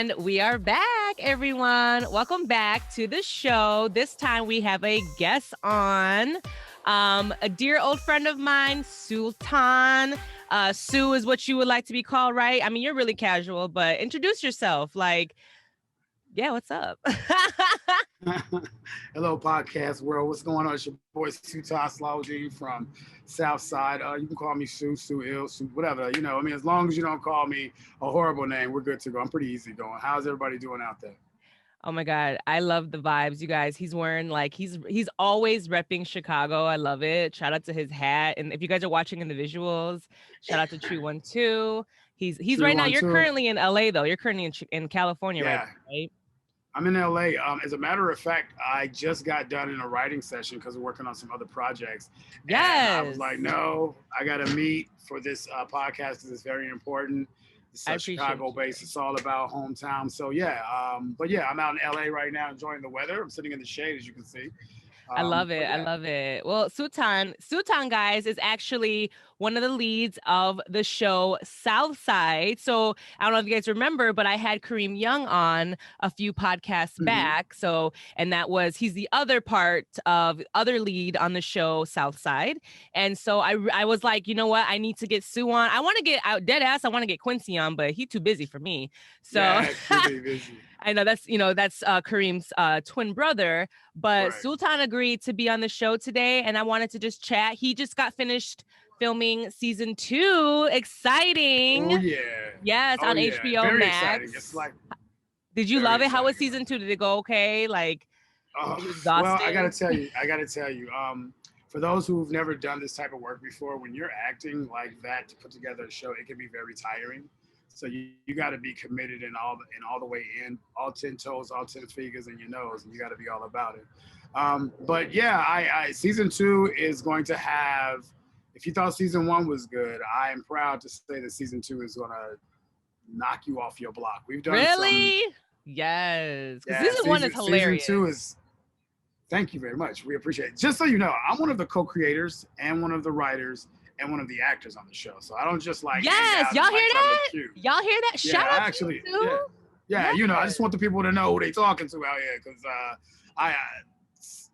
And we are back, everyone. Welcome back to the show. This time we have a guest on, a dear old friend of mine, Sultan. Sue is what you would like to be called, right? I mean, you're really casual, but introduce yourself. Like, yeah, what's up? Hello, podcast world. What's going on? It's your boy Sultan Salahuddin from Southside. You can call me Sue, Sue Ill, Sue, whatever. You know, I mean, as long as you don't call me a horrible name, we're good to go. I'm pretty easy going. How's everybody doing out there? Oh my God, I love the vibes, you guys. He's wearing like he's always repping Chicago. I love it. Shout out to his hat. And if you guys are watching in the visuals, shout out to True One Two. He's True right now. one, You're two. currently in LA though. You're currently in California right Yeah, now, right? I'm in LA. As a matter of fact, I just got done in a writing session because we're working on some other projects. And I was Yes, like, no, I got to meet for this podcast because it's very important. It's I appreciate Chicago you. based. It's all about hometown. So yeah, but yeah, I'm out in LA right now enjoying the weather. I'm sitting in the shade, as you can see. I love it. But I yeah, love it. Well, Sultan, guys, is actually one of the leads of the show Southside. So I don't know if you guys remember, but I had Kareem Young on a few podcasts hmm back. So, and he's the other part of other lead on the show Southside. And so I was like, you know what? I need to get Sue on. I want to get out dead ass. I want to get Quincy on, but he's too busy for me. So yeah, busy, busy. I know that's Kareem's twin brother, but Right. Sultan agreed to be on the show today, and I wanted to just chat. He just got finished filming season 2. Oh Exciting. yeah. Yes, Oh on yeah. HBO Very exciting. It's Max. like Did you very love it? How was exciting. season 2? Did it go okay? Like, Oh, was it well, exhausting? I gotta tell you, for those who've never done this type of work before, when you're acting like that to put together a show, it can be very tiring. So you got to be committed all the way in, all 10 toes, all 10 fingers in your nose, and you got to be all about it. But yeah, I season 2 is going to have. If you thought season 1 was good, I am proud to say that season 2 is going to knock you off your block. We've done some. Really? Yes, because Yeah, season 1 is season hilarious. 2 is. Thank you very much. We appreciate it. Just so you know, I'm one of the co-creators and one of the writers and one of the actors on the show. So I don't just like hang Yes, out y'all and like hear try to look that? cute. Y'all hear that? Yeah, Shout out to you actually, yeah, too. yeah. You know, I Yes. just want the people to know who they talking to out here because I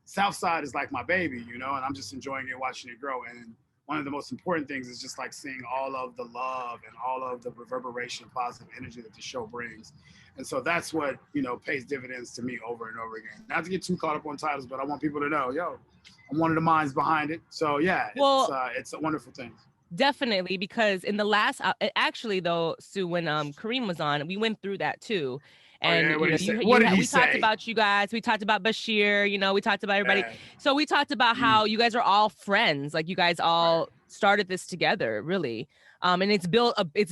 Southside is like my baby, you know, and I'm just enjoying it, watching it grow. And one of the most important things is just like seeing all of the love and all of the reverberation, positive energy that the show brings. And so that's what, you know, pays dividends to me over and over again. Not to get too caught up on titles, but I want people to know, yo, I'm one of the minds behind it. So yeah, Well, it's a wonderful thing. definitely, because in the last, actually though, Sue, when Kareem was on, we went through that too, Oh and yeah, what did he say? What you did he we talked say? about you guys, we talked about Bashir, we talked about everybody. Yeah. So we talked about how you guys are all friends, like you guys Right. all started this together, really. And it's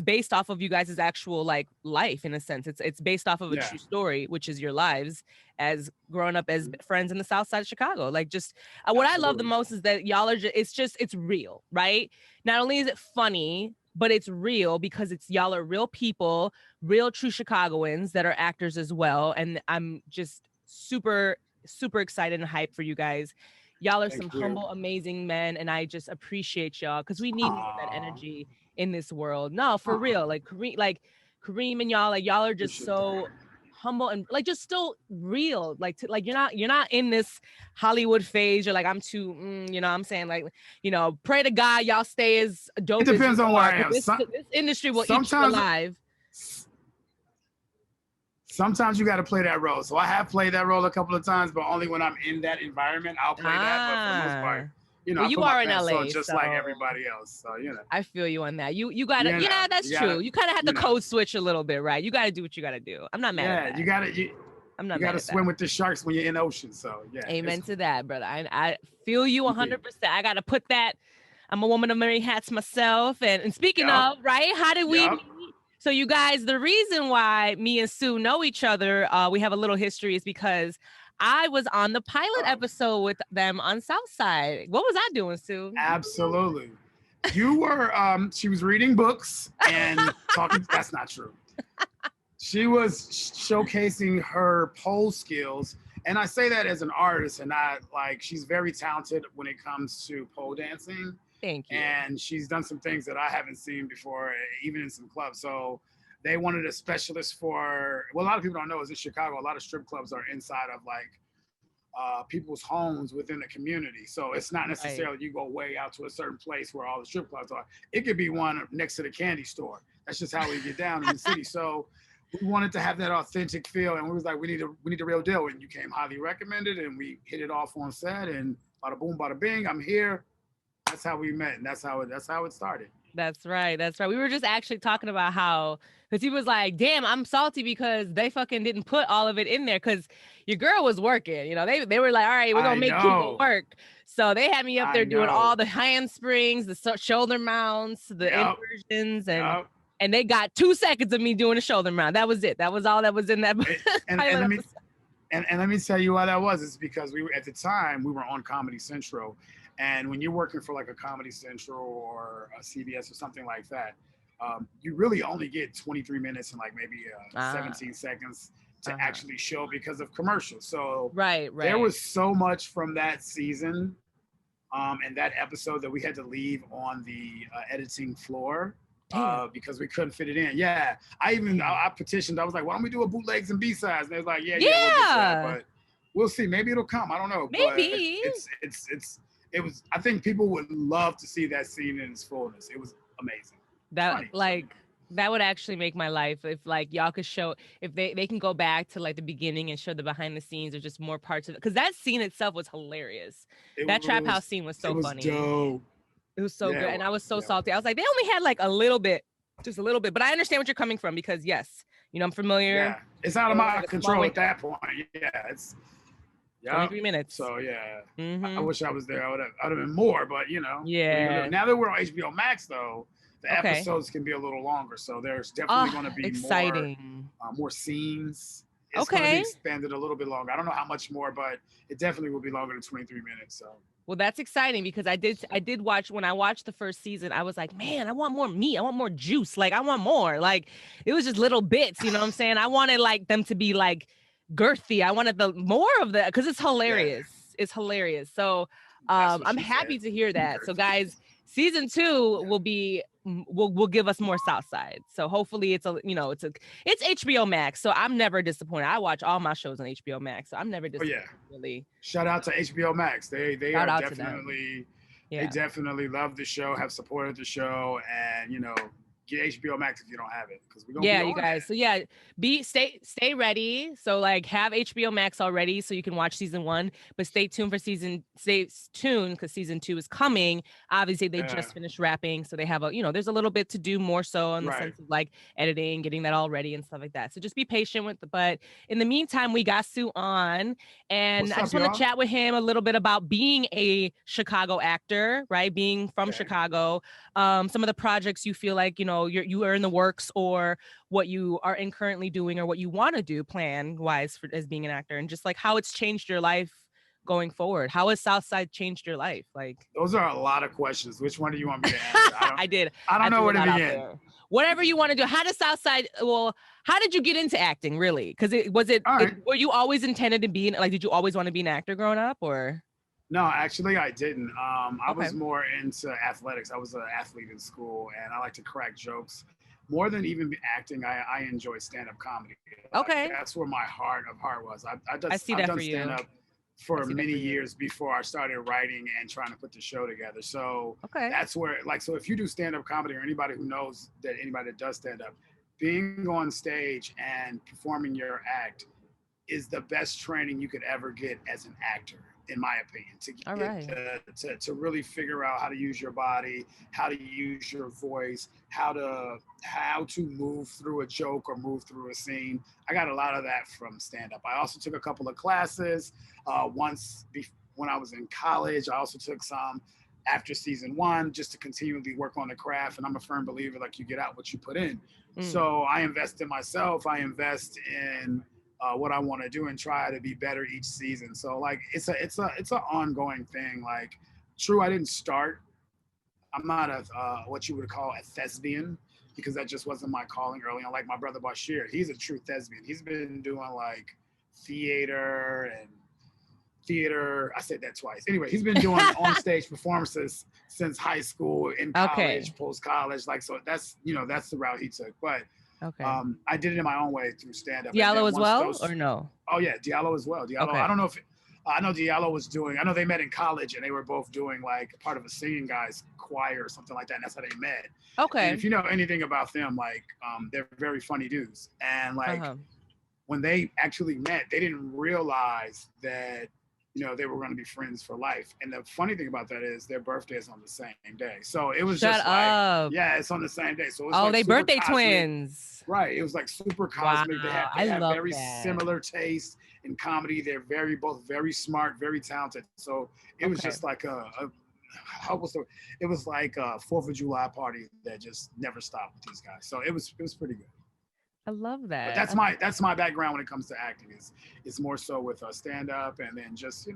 based off of you guys' actual like life in a sense. It's based off of a Yeah. true story, which is your lives as growing up as friends in the South Side of Chicago. Like just what I love the Absolutely. most is that y'all are it's real, right? Not only is it funny, but it's real because y'all are real people, real true Chicagoans that are actors as well. And I'm just super, super excited and hyped for you guys. Y'all are some Thank you. humble, amazing men, and I just appreciate y'all because we need more of that Aw, energy in this world. No, for aw, real. Like Kareem and y'all, like y'all are just appreciate that. so humble and like just still real. Like you're not in this Hollywood phase. You're like, I'm too, I'm saying like, pray to God y'all stay as It dope as you depends on where are I because am. this industry will eat you Sometimes alive. sometimes you got to play that role. So I have played that role a couple of times, but only when I'm in that environment, I'll play that. But for the most part, Ah, you know, well, I you put my are in pants on LA, just like so everybody else. So you know, I feel you on that. You gotta, you know, yeah, that's you gotta, true. You kind of had to you know, code switch a little bit, right? You gotta do what you gotta do. I'm not mad at yeah, that. I'm you not mad gotta at that. swim with the sharks when you're in the ocean. So yeah, it's Amen to cool. that, brother. I feel you Indeed. 100%. I gotta put that. I'm a woman of many hats myself. And speaking Yup, of, right? How did we yup. meet? So you guys, the reason why me and Sue know each other, we have a little history, is because I was on the pilot Oh, episode with them on Southside. What was I doing, Sue? absolutely. You were. She was reading books and talking. That's not true. She was showcasing her pole skills. And I say that as an artist and not like she's very talented when it comes to pole dancing. Thank you. And she's done some things that I haven't seen before, even in some clubs. So they wanted a specialist for, well, a lot of people don't know is in Chicago, a lot of strip clubs are inside of like people's homes within the community. So it's not necessarily you go way out to a certain place where all the strip clubs are. It could be one next to the candy store. That's just how we get down in the city. So we wanted to have that authentic feel, and we was like, we need a real deal. And you came highly recommended, and we hit it off on set, and bada boom, bada bing, I'm here. That's how we met, and that's how it started. That's right. That's right. We were just actually talking about how, because he was like, damn, I'm salty because they fucking didn't put all of it in there because your girl was working. You know, they were like, all right, we're going to make Kimbo work. So they had me up there doing all the handsprings, the shoulder mounts, the inversions, and they got 2 seconds of me doing a shoulder mount. That was it. That was all that was in that. And let me tell you why that was. It's because we were, at the time, we were on Comedy Central. And when you're working for like a Comedy Central or a CBS or something like that, you really only get 23 minutes and like maybe 17 seconds to actually show because of commercials. So there was so much from that season and that episode that we had to leave on the editing floor because we couldn't fit it in. Yeah, I petitioned. I was like, why don't we do a bootlegs and B-sides? And they was like, yeah, we'll get that. But we'll see. Maybe it'll come. I don't know. Maybe. But it was, I think people would love to see that scene in its fullness. It was amazing. That would actually make my life if like y'all could show, if they can go back to like the beginning and show the behind the scenes or just more parts of it. Because that scene itself was hilarious. That trap house scene was so funny. Dope. It was so good. And I was so salty. I was like, they only had like a little bit, just a little bit. But I understand what you're coming from because yes, you know, I'm familiar. Yeah, it's out of my control at that point. Yeah, it's 23 minutes. So I wish I was there. I would have been more, but you know. Yeah. Now that we're on HBOMax though, the episodes can be a little longer. So there's definitely going to be more scenes. It's going to be expanded a little bit longer. I don't know how much more, but it definitely will be longer than 23 minutes. So. Well, that's exciting because I did watch, when I watched the first season, I was like, man, I want more meat. I want more juice. Like I want more. Like it was just little bits, you know what I'm saying? I wanted like them to be like girthy. I wanted the more of that because it's hilarious. It's hilarious. So I'm happy to hear that. So guys, season 2 will give us more Southside. So hopefully it's HBOMax. So I'm never disappointed. I watch all my shows on HBOMax. So I'm never disappointed. Really. Shout out to HBOMax. They are definitely they definitely love the show, have supported the show, and you know, get HBOMax if you don't have it, because we're gonna you guys. So stay ready. So like have HBOMax already so you can watch season 1, but stay tuned because season 2 is coming. Obviously they just finished wrapping, so they have there's a little bit to do more so in the sense of like editing, getting that all ready and stuff like that. So just be patient with but in the meantime, we got Sue on, and I just want to chat with him a little bit about being a Chicago actor, right? Being from Chicago, some of the projects you feel like, you are in the works, or what you are currently doing, or what you want to do plan wise as being an actor, and just like how it's changed your life going forward. How has Southside changed your life? Like, those are a lot of questions. Which one do you want me to answer? I don't know where to begin. Whatever you want to do. How did you get into acting really? Because were you always intended to be did you always want to be an actor growing up, or? No, actually I didn't. I was more into athletics. I was an athlete in school, and I like to crack jokes. More than even acting, I enjoy stand-up comedy. That's where my heart was. I've done stand-up for many years before I started writing and trying to put the show together. So that's where, so if you do stand-up comedy, or anybody who knows that anybody that does stand-up, being on stage and performing your act is the best training you could ever get as an actor, in my opinion, to really figure out how to use your body, how to use your voice, how to move through a joke or move through a scene. I got a lot of that from stand-up. I also took a couple of classes when I was in college. I also took some after season 1 just to continually work on the craft. And I'm a firm believer, you get out what you put in. So I invest in myself. I invest in what I want to do and try to be better each season. So it's an ongoing thing. True, I didn't start. I'm not what you would call a thespian, because that just wasn't my calling early on. Like my brother Bashir, he's a true thespian. He's been doing theater. I said that twice. Anyway, he's been doing on stage performances since high school, in college, post college. So that's the route he took. But Okay. I did it in my own way through stand up. And Diallo then as once well, those, or no? oh yeah, Diallo as well. Diallo, I Okay. don't know if I know Diallo was doing. I know they met in college and they were both doing like part of a singing guys choir or something like that. And that's how they met. And Okay. if you know anything about them, like they're very funny dudes. And like Uh-huh. when they actually met, they didn't realize that they were going to be friends for life. And the funny thing about that is their birthday is on the same day. So it was Shut just like, up. yeah, it's on the same day. So it was Oh, like they super birthday cosmic. twins. Right. It was like super Wow. cosmic. I They have love very that. similar taste in comedy. They're both very smart, very talented. So it was Okay. just like how was the it was like a 4th of July party that just never stopped with these guys. So it was pretty good. I love But that. that's my background when it comes to acting. It's more so with stand up and then just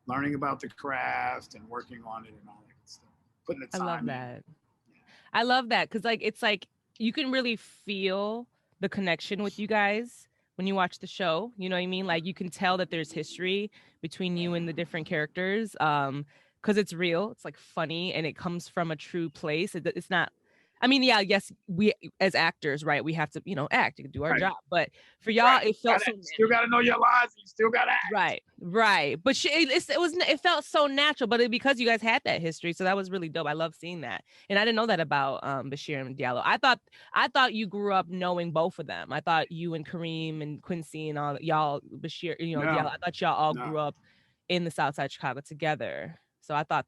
learning about the craft and working on it and all that good stuff, putting the I love time in. that. I love that because like it's like you can really feel the connection with you guys when you watch the show. You know what I mean? Like you can tell that there's history between you and the different characters. Because it's real, it's like funny, and it comes from a true place. It's not. I mean, yeah, yes, we as actors, right? We have to, act and do our Right, job. But for y'all, right. it felt so Still got to know your lines. You still got to act. right, right. But it felt so natural. But because you guys had that history, so that was really dope. I love seeing that, and I didn't know that about Bashir and Diallo. I thought you grew up knowing both of them. I thought you and Kareem and Quincy and all y'all Bashir, No, Diallo. I thought y'all all no, grew up in the Southside Chicago together. So I thought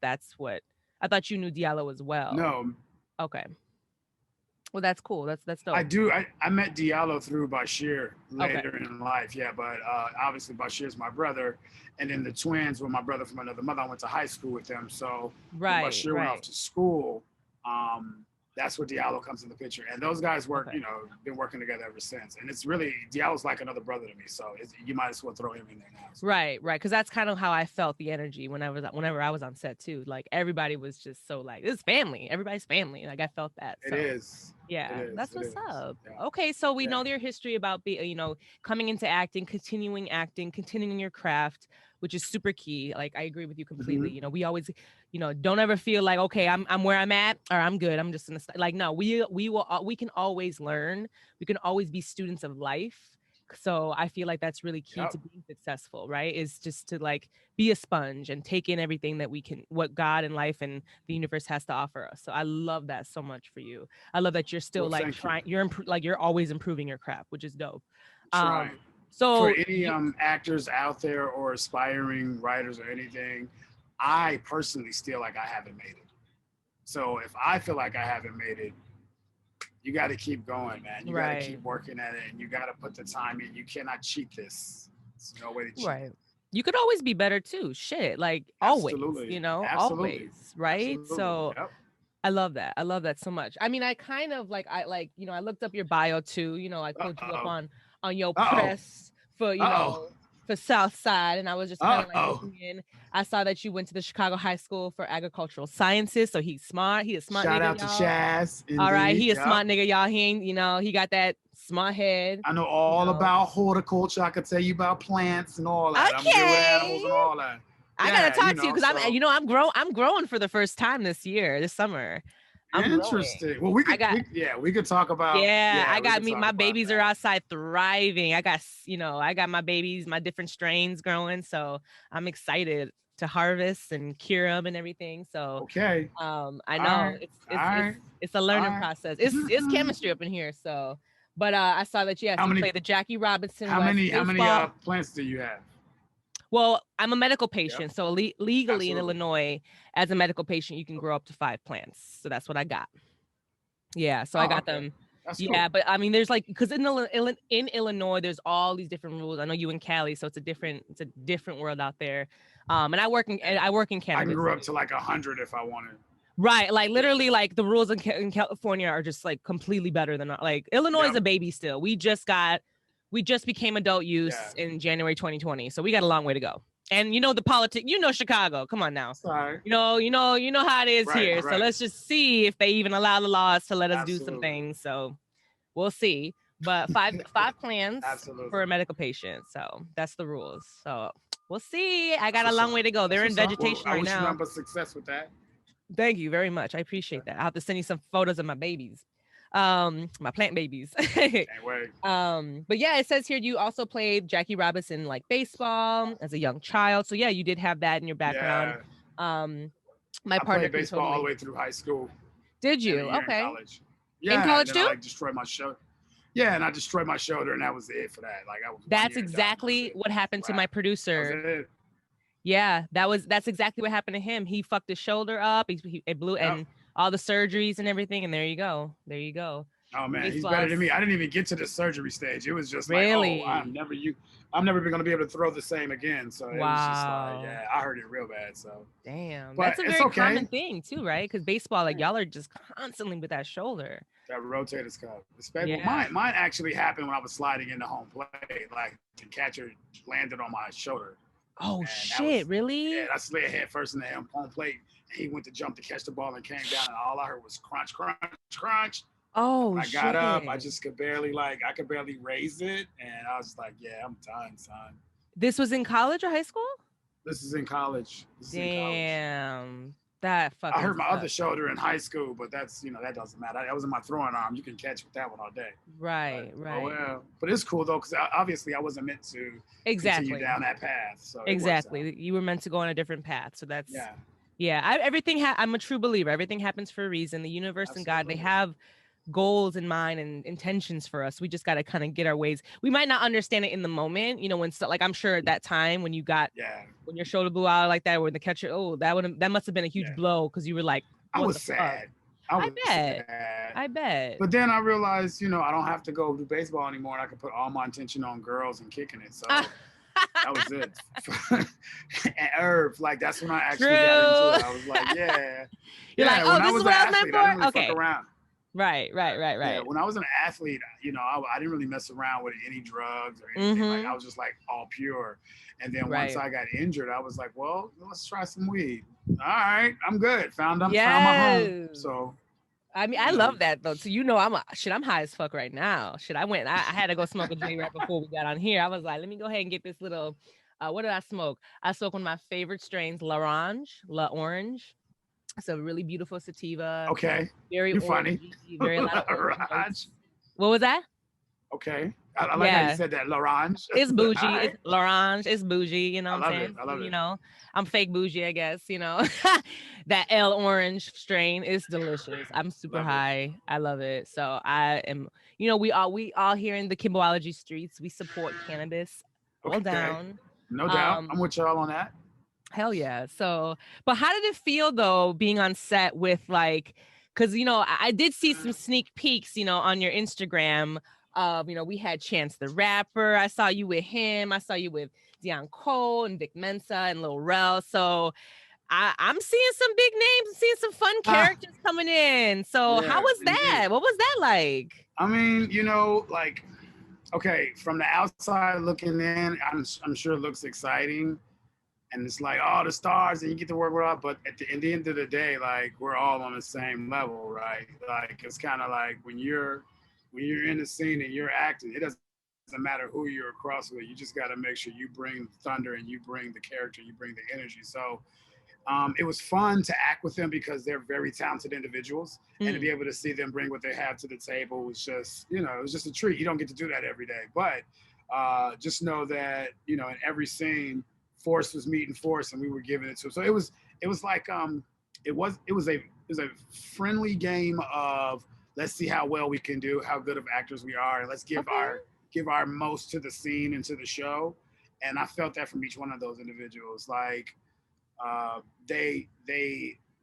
you knew Diallo as well. no. Okay, well that's cool. That's I dope. do. I met Diallo through Bashir Okay, later in life. Yeah, but obviously Bashir's my brother, and then the twins were my brother from another mother. I went to high school with them. So when right, Bashir went off right. to school, that's where Diallo comes in the picture. And those guys Okay. been working together ever since. And it's really Diallo's like another brother to me. So you might as well throw him in there now. So. Right, right. Because that's kind of how I felt the energy whenever I was on set too. Like everybody was just so like this is family. Everybody's family. Like I felt that. It So is. It yeah, is. that's It what's is. up. Yeah. Okay, so we Yeah. know their history about coming into acting, continuing your craft, which is super key. Like I agree with you completely. Mm-hmm. We always, don't ever feel like okay, I'm where I'm at or I'm good. I'm just gonna like no, we can always learn. We can always be students of life. So I feel like that's really key Yep. to being successful, right? Is just to like be a sponge and take in everything that what God and life and the universe has to offer us. So I love that so much for you. I love that you're still Well, like thank you. trying. Like you're always improving your craft, which is dope. Trying. For So any actors out there or aspiring writers or anything, I personally feel like I haven't made it. So if I feel like I haven't made it, you got to keep going, man. You got to right, keep working at it, and you got to put the time in. You cannot cheat this. There's no way to cheat right. it. You could always be better too. Shit, like always, Absolutely, absolutely, always, right? absolutely. So Yep. I love that. I love that so much. I mean, I kind of I looked up your bio too. I Uh pulled you up oh. on your Uh oh. press for, Uh for Southside, and I was just kind oh. of like Oh. looking in. I saw that you went to the Chicago High School for Agricultural Sciences, so he's smart. He a smart Shout nigga, out to y'all. Shaz. All right, Indeed. he a Yep. smart nigga, y'all. He ain't, he got that smart head, I know you all know. about horticulture. I could tell you about plants and all that. I'm good with animals Okay. and all that. I gotta Yeah, talk to you because so I'm growing for the first time this summer. I'm growing. interesting. Well, we I could, got we could talk about, Yeah, I we got could me. talk My about babies are that. outside thriving. I got my babies, my different strains growing. So I'm excited to harvest and cure them and everything. So, Okay. I All know right. All it's it's right. it's a All learning right. process. It's chemistry up in here. So, but I saw that yes, how you many, play the Jackie Robinson how West many, how many baseball. plants do you have? Well, I'm a medical Yep. patient, so legally in Absolutely. Illinois, as a medical patient, you can grow up to 5 plants. So that's what I got. Yeah, so I Oh, got okay. them. That's cool. Yeah, but I mean, there's like because in Illinois, there's all these different rules. I know you in Cali, so it's a different world out there. And I work in I can cannabis grow up too. to like 100 if I wanted. Right, like Yeah. literally, like the rules in California are just like completely better than like Illinois is Yep. a baby still. We just became adult use Yeah. in January 2020, so we got a long way to go. And the politics, Chicago. Come on now. Sorry. You know how it is Right. here. So Right. let's just see if they even allow the laws to let us do some Absolutely. things. So we'll see. But five plans Absolutely. for a medical patient. So that's the rules. So we'll see. I That's got a what's long up. way to go. That's They're in what's up. Well, vegetation I right wish you now. nothing but success with that. Thank you very much. I Okay. appreciate that. I'll have to send you some photos of my babies. My plant babies. Can't wait. But yeah, it says here you also played Jackie Robinson like baseball as a young child. So yeah, you did have that in your background. Yeah, Um, my I partner played can baseball all the totally. way through high school Did and a you? year in Okay. college. In Yeah, and college then I too? like destroyed my shoulder. Yeah, and I destroyed my shoulder, and that was it for that. Like I was one That's year done. That was exactly it. what happened to Wow, my that was producer. it. Yeah, that's exactly what happened to him. He fucked his shoulder up. It blew Yep. and all the surgeries and everything. And there you go. There you go. Oh man, he's better than me. Baseball's I didn't even get to the surgery stage. It was just like, oh, really I'm never going to be able to throw the same again. So it was just like, wow. yeah, I heard it real bad. So, Damn. but That's a it's very okay. common thing too, right? Because baseball, like y'all are just constantly with that shoulder. That rotator's cuff. Well, Yeah. mine actually happened when I was sliding into home plate. Like the catcher landed on my shoulder, Oh and that shit, was yeah. really? I slid head first in the home plate. And he went to jump to catch the ball and came down, and all I heard was crunch, crunch, crunch. Oh When I got up, I shit. just could barely I could barely raise it, and I was like, yeah, I'm done, son. This was in college or high school? This is in college. This is in college. Damn. That I fucking hurt my other sucks. shoulder in high school, but that's that doesn't matter. That was in my throwing arm. You can catch with that one all day. But Right, oh right. well. But it's cool though, because obviously I wasn't meant to continue Exactly. down that path, so it works out. Exactly. You were meant to go on a different path. So that's Yeah, yeah, I'm a true believer. Everything happens for a reason. The universe and God, they absolutely. have goals in mind and intentions for us. We just got to kind of get our ways. We might not understand it in the moment, when like I'm sure at that time when Yeah, when your shoulder blew out like that, or when the catcher, that must have been a huge yeah. blow because you were like, I what was the fuck? sad. I I was bet. sad. I bet. But then I realized, I don't have to go do baseball anymore, and I can put all my attention on girls and kicking it. So that was it. And Herb, like that's when I actually got into it. True. I was like, yeah, You're like, yeah. oh, When I this is was an what I was meant athlete, I didn't for? really fuck Okay. around. Right, right, right, Yeah, right. when I was an athlete, I didn't really mess around with any drugs or anything. Like I Mm-hmm. was just like all pure. And then once Right. I got injured, I was like, well, let's try some weed. All right, I'm good. Found my home. Yes. So I mean, I yeah. love that though. So I'm high as fuck right now. Shit, I had to go smoke a J right before we got on here. I was like, let me go ahead and get this little. What did I smoke? I smoked one of my favorite strains, La Orange. It's a really beautiful sativa, Okay, very you're funny. orangey, very a lot of orange Larange. notes. What was that? Okay, I like how you Yeah, said that, Larange. it's All bougie. right, It's L'Orange. It's bougie. You know I what I'm love it. saying? I love it. I'm fake bougie, I guess. That L Orange strain is delicious. I'm super Love it. high. I love it. So I am. We all here in the Kimbology streets. We support cannabis all Okay, down. no doubt. I'm Um, with y'all on that. Hell yeah. So, but how did it feel though being on set with like, because I did see some sneak peeks, on your Instagram. We had Chance the Rapper. I saw you with him. I saw you with Dion Cole and Vic Mensa and Lil Rel. So I'm seeing some big names, and seeing some fun Ah, characters coming in. So how yeah, was that? indeed. What was that like? I mean, like, okay, from the outside looking in, I'm sure it looks exciting, and it's like, oh, the stars, and you get to work with all. But in the end of the day, like, we're all on the same level, right? Like, it's kind of like when you're in the scene and you're acting, it doesn't matter who you're across with. You just got to make sure you bring thunder and you bring the character, you bring the energy. So it was fun to act with them because they're very talented individuals, and to be Mm, able to see them bring what they have to the table was just, it was just a treat. You don't get to do that every day, but just know that in every scene, force was meeting force, and we were giving it to them. So it was like it was a friendly game of let's see how well we can do, how good of actors we are, and let's give okay. our most to the scene and to the show. And I felt that from each one of those individuals. Like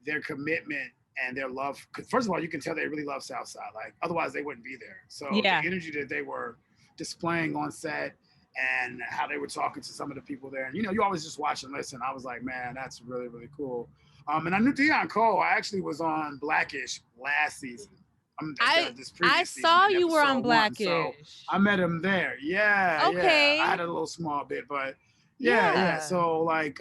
their commitment and their love. First of all, you can tell they really love Southside. Like otherwise, they wouldn't be there. So the Yeah. energy that they were displaying on set and how they were talking to some of the people there, and you always just watch and listen. I was like, man, that's really really cool. And I knew Dion Cole. I actually was on Blackish last season. I This I previous season saw in you were on episode 1. So Blackish. I met him there. Yeah, yeah. I Okay. had a little small bit, but yeah, yeah. Yeah. So like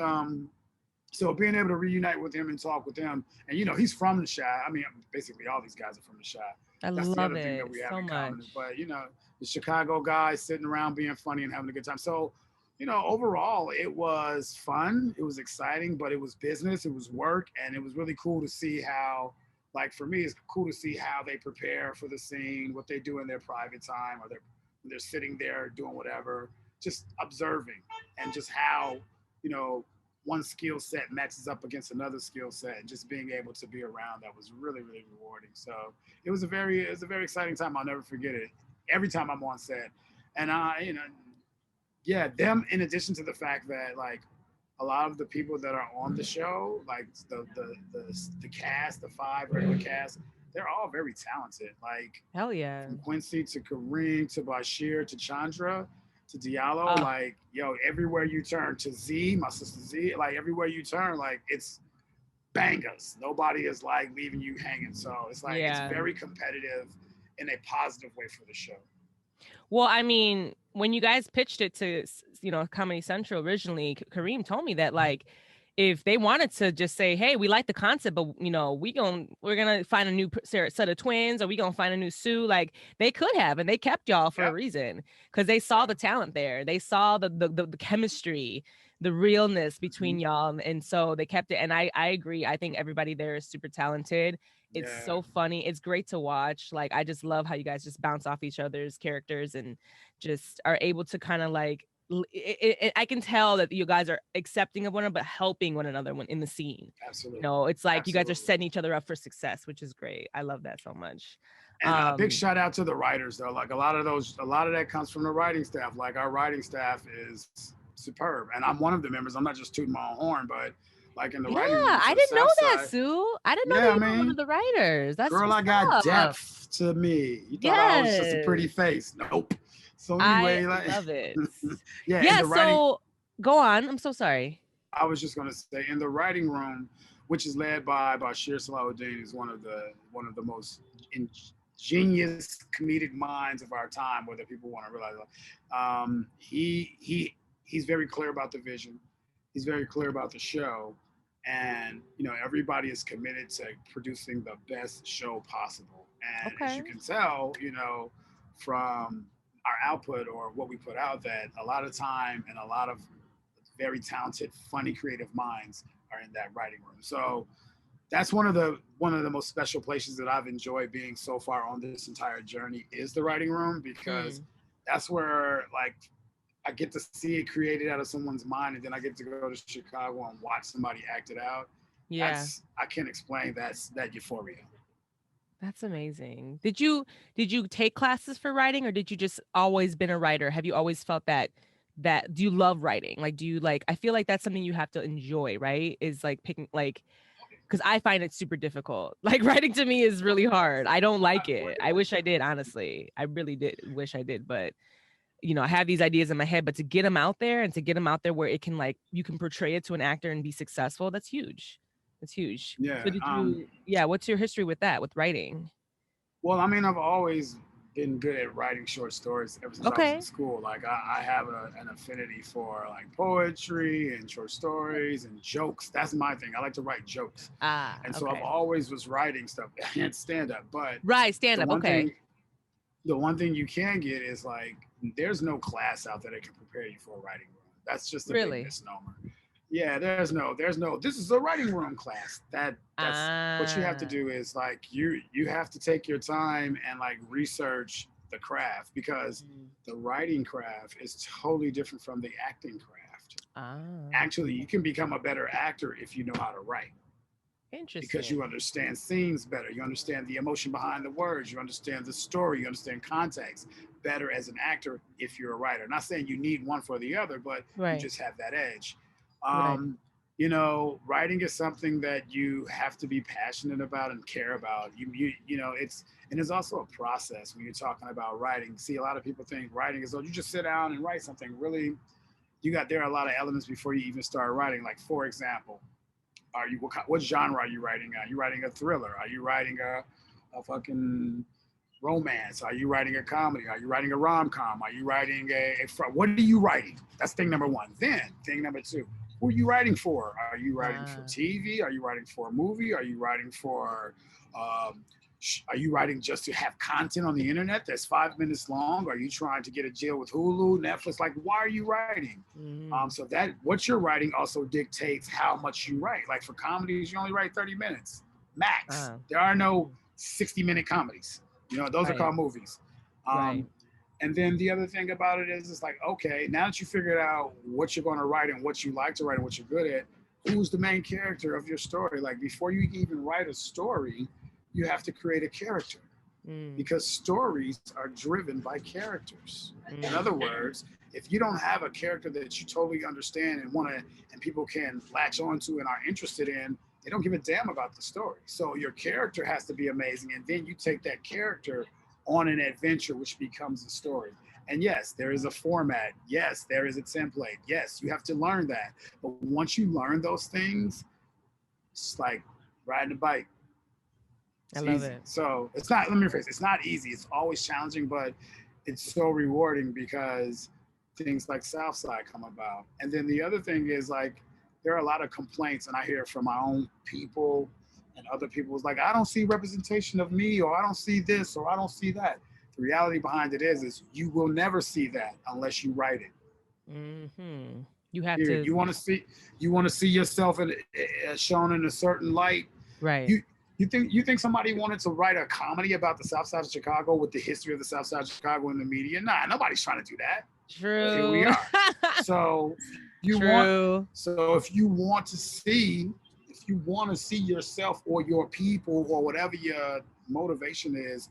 so being able to reunite with him and talk with him, and he's from the Chi. I mean, basically all these guys are from the Chi. I That's the love other thing that it we have so in common. much. But the Chicago guys sitting around being funny and having a good time. So overall it was fun. It was exciting, but it was business. It was work, and it was really cool to see how like for me, it's cool to see how they prepare for the scene, what they do in their private time, or they're sitting there doing whatever, just observing, and just how, you know, one skill set matches up against another skill set, and just being able to be around that was really, really rewarding. So it was a very exciting time. I'll never forget it. Every time I'm on set, and you know, yeah, them, in addition to the fact that like a lot of the people that are on the show, like the cast, the five regular cast, they're all very talented. Like Hell yeah. from Quincy to Kareem to Bashir to Chandra to Diallo, Oh, like yo, everywhere you turn, to Z, my sister Z, like everywhere you turn, like it's bangers. Nobody is like leaving you hanging. So it's like it's yeah. very competitive in a positive way for the show. Well, I mean, when you guys pitched it to, Comedy Central originally, Kareem told me that like if they wanted to just say, "Hey, we like the concept, but we're gonna find a new set of twins, or we gonna find a new Sue," like they could have, and they kept y'all for a Yep. reason because they saw the talent there, they saw the chemistry, the realness between Mhm. y'all, and so they kept it. And I agree. I think everybody there is super talented. It's Yeah. so funny. It's great to watch. Like I just love how you guys just bounce off each other's characters and just are able to kind of like I can tell that you guys are accepting of one another, but helping one another when in the scene. Absolutely. It's like you guys are Absolutely. setting each other up for success, which is great. I love that so much. And a big shout out to the writers though. Like a lot of that comes from the writing staff. Like our writing staff is superb, and I'm one of the members. I'm not just tooting my own horn, but like in the Yeah, writing room I for the didn't know South that, Side. Sue. I didn't know that Yeah, I you were one of mean, the writers. That's girl, what's I got up. depth to me. You thought I was just a Yes, pretty face? Nope. So I anyway, like, love it. yeah, in Yeah, the writing, so go on. I'm so sorry. I was just gonna say in the writing room, which is led by Bashir Salahuddin, is one of the most ingenious comedic minds of our time, whether people want to realize it. He's very clear about the vision. He's very clear about the show, and you know everybody is committed to producing the best show possible. And as Okay. you can tell, you know, from our output or what we put out, that a lot of time and a lot of very talented, funny, creative minds are in that writing room. So that's one of the most special places that I've enjoyed being so far on this entire journey is the writing room, because Mm, that's where like I get to see it created out of someone's mind, and then I get to go to Chicago and watch somebody act it out. yeah. That's I can't explain that euphoria. That's amazing. Did you take classes for writing, or did you just always been a writer? Have you always felt that do you love writing? Like do you like I feel like that's something you have to enjoy, right? Is like picking like because I find it super difficult. Like writing to me is really hard. I don't like it. I wish I did, honestly. I really did wish I did, but I have these ideas in my head, but to get them out there and to get them out there where it can like you can portray it to an actor and be successful, that's huge. That's huge. So Yeah. yeah, what's your history with that, with writing? Well, I mean, I've always been good at writing short stories ever since I was in Okay. school. Like I have an affinity for like poetry and short stories and jokes. That's my thing. I like to write jokes, Ah, and so I've okay. always was writing stuff and stand up. But Right, stand the up. one Okay. thing, the one thing you can get is like there's no class out there that can prepare you for a writing room. That's just a big Really? misnomer. Yeah, there's no this is a writing room class. That's what you have to Ah. do is like you have to take your time and like research the craft, because Mm. the writing craft is totally different from the acting craft. Ah. Actually, you can become a better actor if you know how to write, because you Interesting. understand scenes better, you understand the emotion behind the words, you understand the story, you understand context better as an actor if you're a writer. Not saying you need one for the other, but you Right. just have that edge. Right. um, you know, writing is something that you have to be passionate about and care about. You know, it's also a process when you're talking about writing. See, a lot of people think writing is, oh, you just sit down and write something. Really, there are a lot of elements before you even start writing. Like for example, what genre are you writing? Are you writing a thriller? Are you writing a fucking romance? Are you writing a comedy? Are you writing a rom com? Are you writing what are you writing? That's thing number one. Then thing number two, who are you writing for? Are you writing for Ah. TV? Are you writing for a movie? Are you writing for um, are you writing just to have content on the internet that's 5 minutes long? Are you trying to get a deal with Hulu, Netflix? Like, why are you writing? Mm. So that what you're writing also dictates how much you write. Like for comedies, you only write 30 minutes. max. There are no 60-minute comedies. You know, those are Right. called movies. Right. And then the other thing about it is, it's like, okay, now that you figured out what you're going to write and what you like to write and what you're good at, who's the main character of your story? Like, before you even write a story, you have to create a character, because stories are driven by characters. In other words, if you don't have a character that you totally understand and want to, and people can latch onto and are interested in, they don't give a damn about the story. So your character has to be amazing, and then you take that character on an adventure, which becomes a story. And yes, there is a format. Yes, there is a template. Yes, you have to learn that. But once you learn those things, it's like riding a bike. I It's love easy. it. So it's not, let me rephrase, it's not easy. It's always challenging, but it's so rewarding because things like Southside come about. And then the other thing is, like, there are a lot of complaints, and I hear from my own people and other people. It's like, I don't see representation of me, or I don't see this, or I don't see that. The reality behind it is you will never see that unless you write it. You have Period. to. You want to see yourself shown in a certain light. Right. You think somebody wanted to write a comedy about the South Side of Chicago with the history of the South Side of Chicago in the media? Nah, nobody's trying to do that. True. But here we are. So if you want to see yourself or your people or whatever your motivation is,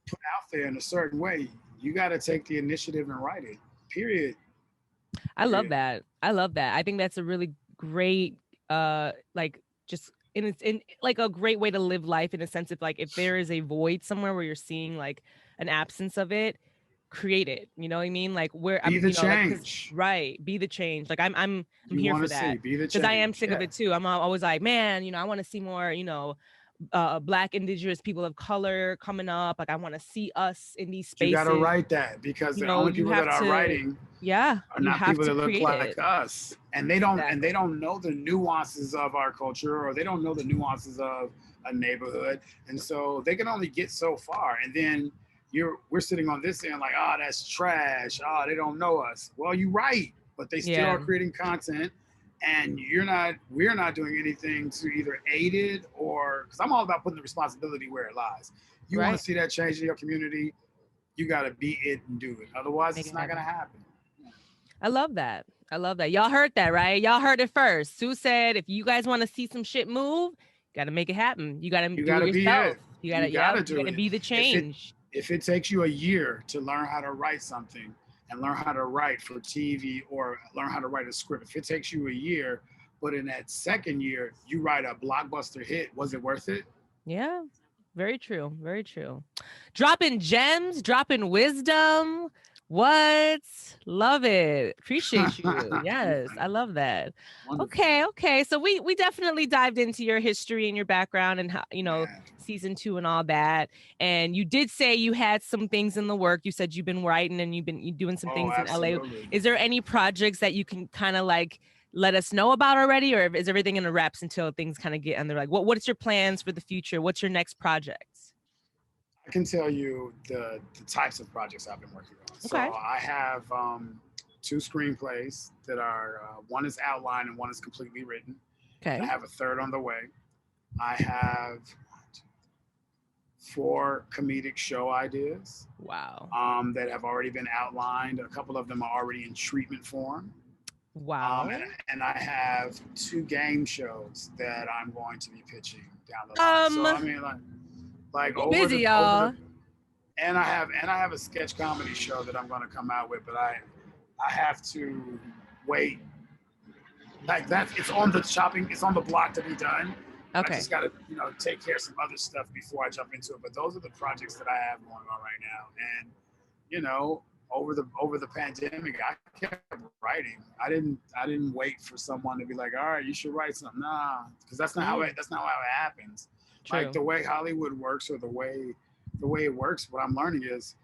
put out there in a certain way, you got to take the initiative and write it. Period. I love that. I love that. I think that's a really great, like, just in like a great way to live life, in a sense of, like, if there is a void somewhere where you're seeing like an absence of it, create it. You know what I mean? Like, where be I'm, the you know, change. like, right, be the change. Like, I'm here for that, because I am sick of it too. I'm always like, man, you know, I want to see more, you know, Black, Indigenous people of color coming up. Like, I want to see us in these spaces. You got to write that, because the only people that are writing are not people that look like us, and they don't know the nuances of our culture, or they don't know the nuances of a neighborhood, and so they can only get so far. And then we're sitting on this end like, oh, that's trash. Oh, they don't know us. Well, you're right, but they still are creating content. And we're not doing anything to either aid it, or, because I'm all about putting the responsibility where it lies. You want to see that change in your community, you got to be it and do it. Otherwise, it's not going to happen. I love that. I love that. Y'all heard that, right? Y'all heard it first. Sue said, if you guys want to see some shit move, you got to make it happen. You got to do it yourself. You got to be the change. If it takes you a year to learn how to write something, and learn how to write for TV, or learn how to write a script, if it takes you a year, but in that second year you write a blockbuster hit, was it worth it? Yeah, very true. Very true. Dropping gems, dropping wisdom. What? Love it. Appreciate you. Yes, I love that. Wonderful. Okay. So we definitely dived into your history and your background, and how, you know, season 2 and all that. And you did say you had some things in the work. You said you've been writing and you've been doing some things in LA. Is there any projects that you can kind of like let us know about already, or is everything in the wraps until things kind of get under, like, what's your plans for the future? What's your next project? I can tell you the types of projects I've been working on. So I have 2 screenplays that are, one is outlined and one is completely written. Okay. I have a third on the way. I have 4 comedic show ideas. Wow. That have already been outlined. A couple of them are already in treatment form. Wow. And I have 2 game shows that I'm going to be pitching down the line. So I mean, like busy, y'all. And I have a sketch comedy show that I'm going to come out with, but I have to wait. Like, it's on the block to be done. Okay. I just got to, take care of some other stuff before I jump into it. But those are the projects that I have going on right now. And, over the pandemic, I kept writing. I didn't wait for someone to be like, all right, you should write something. Nah, because that's not how it happens. True. Like, the way Hollywood works, or the way it works, what I'm learning is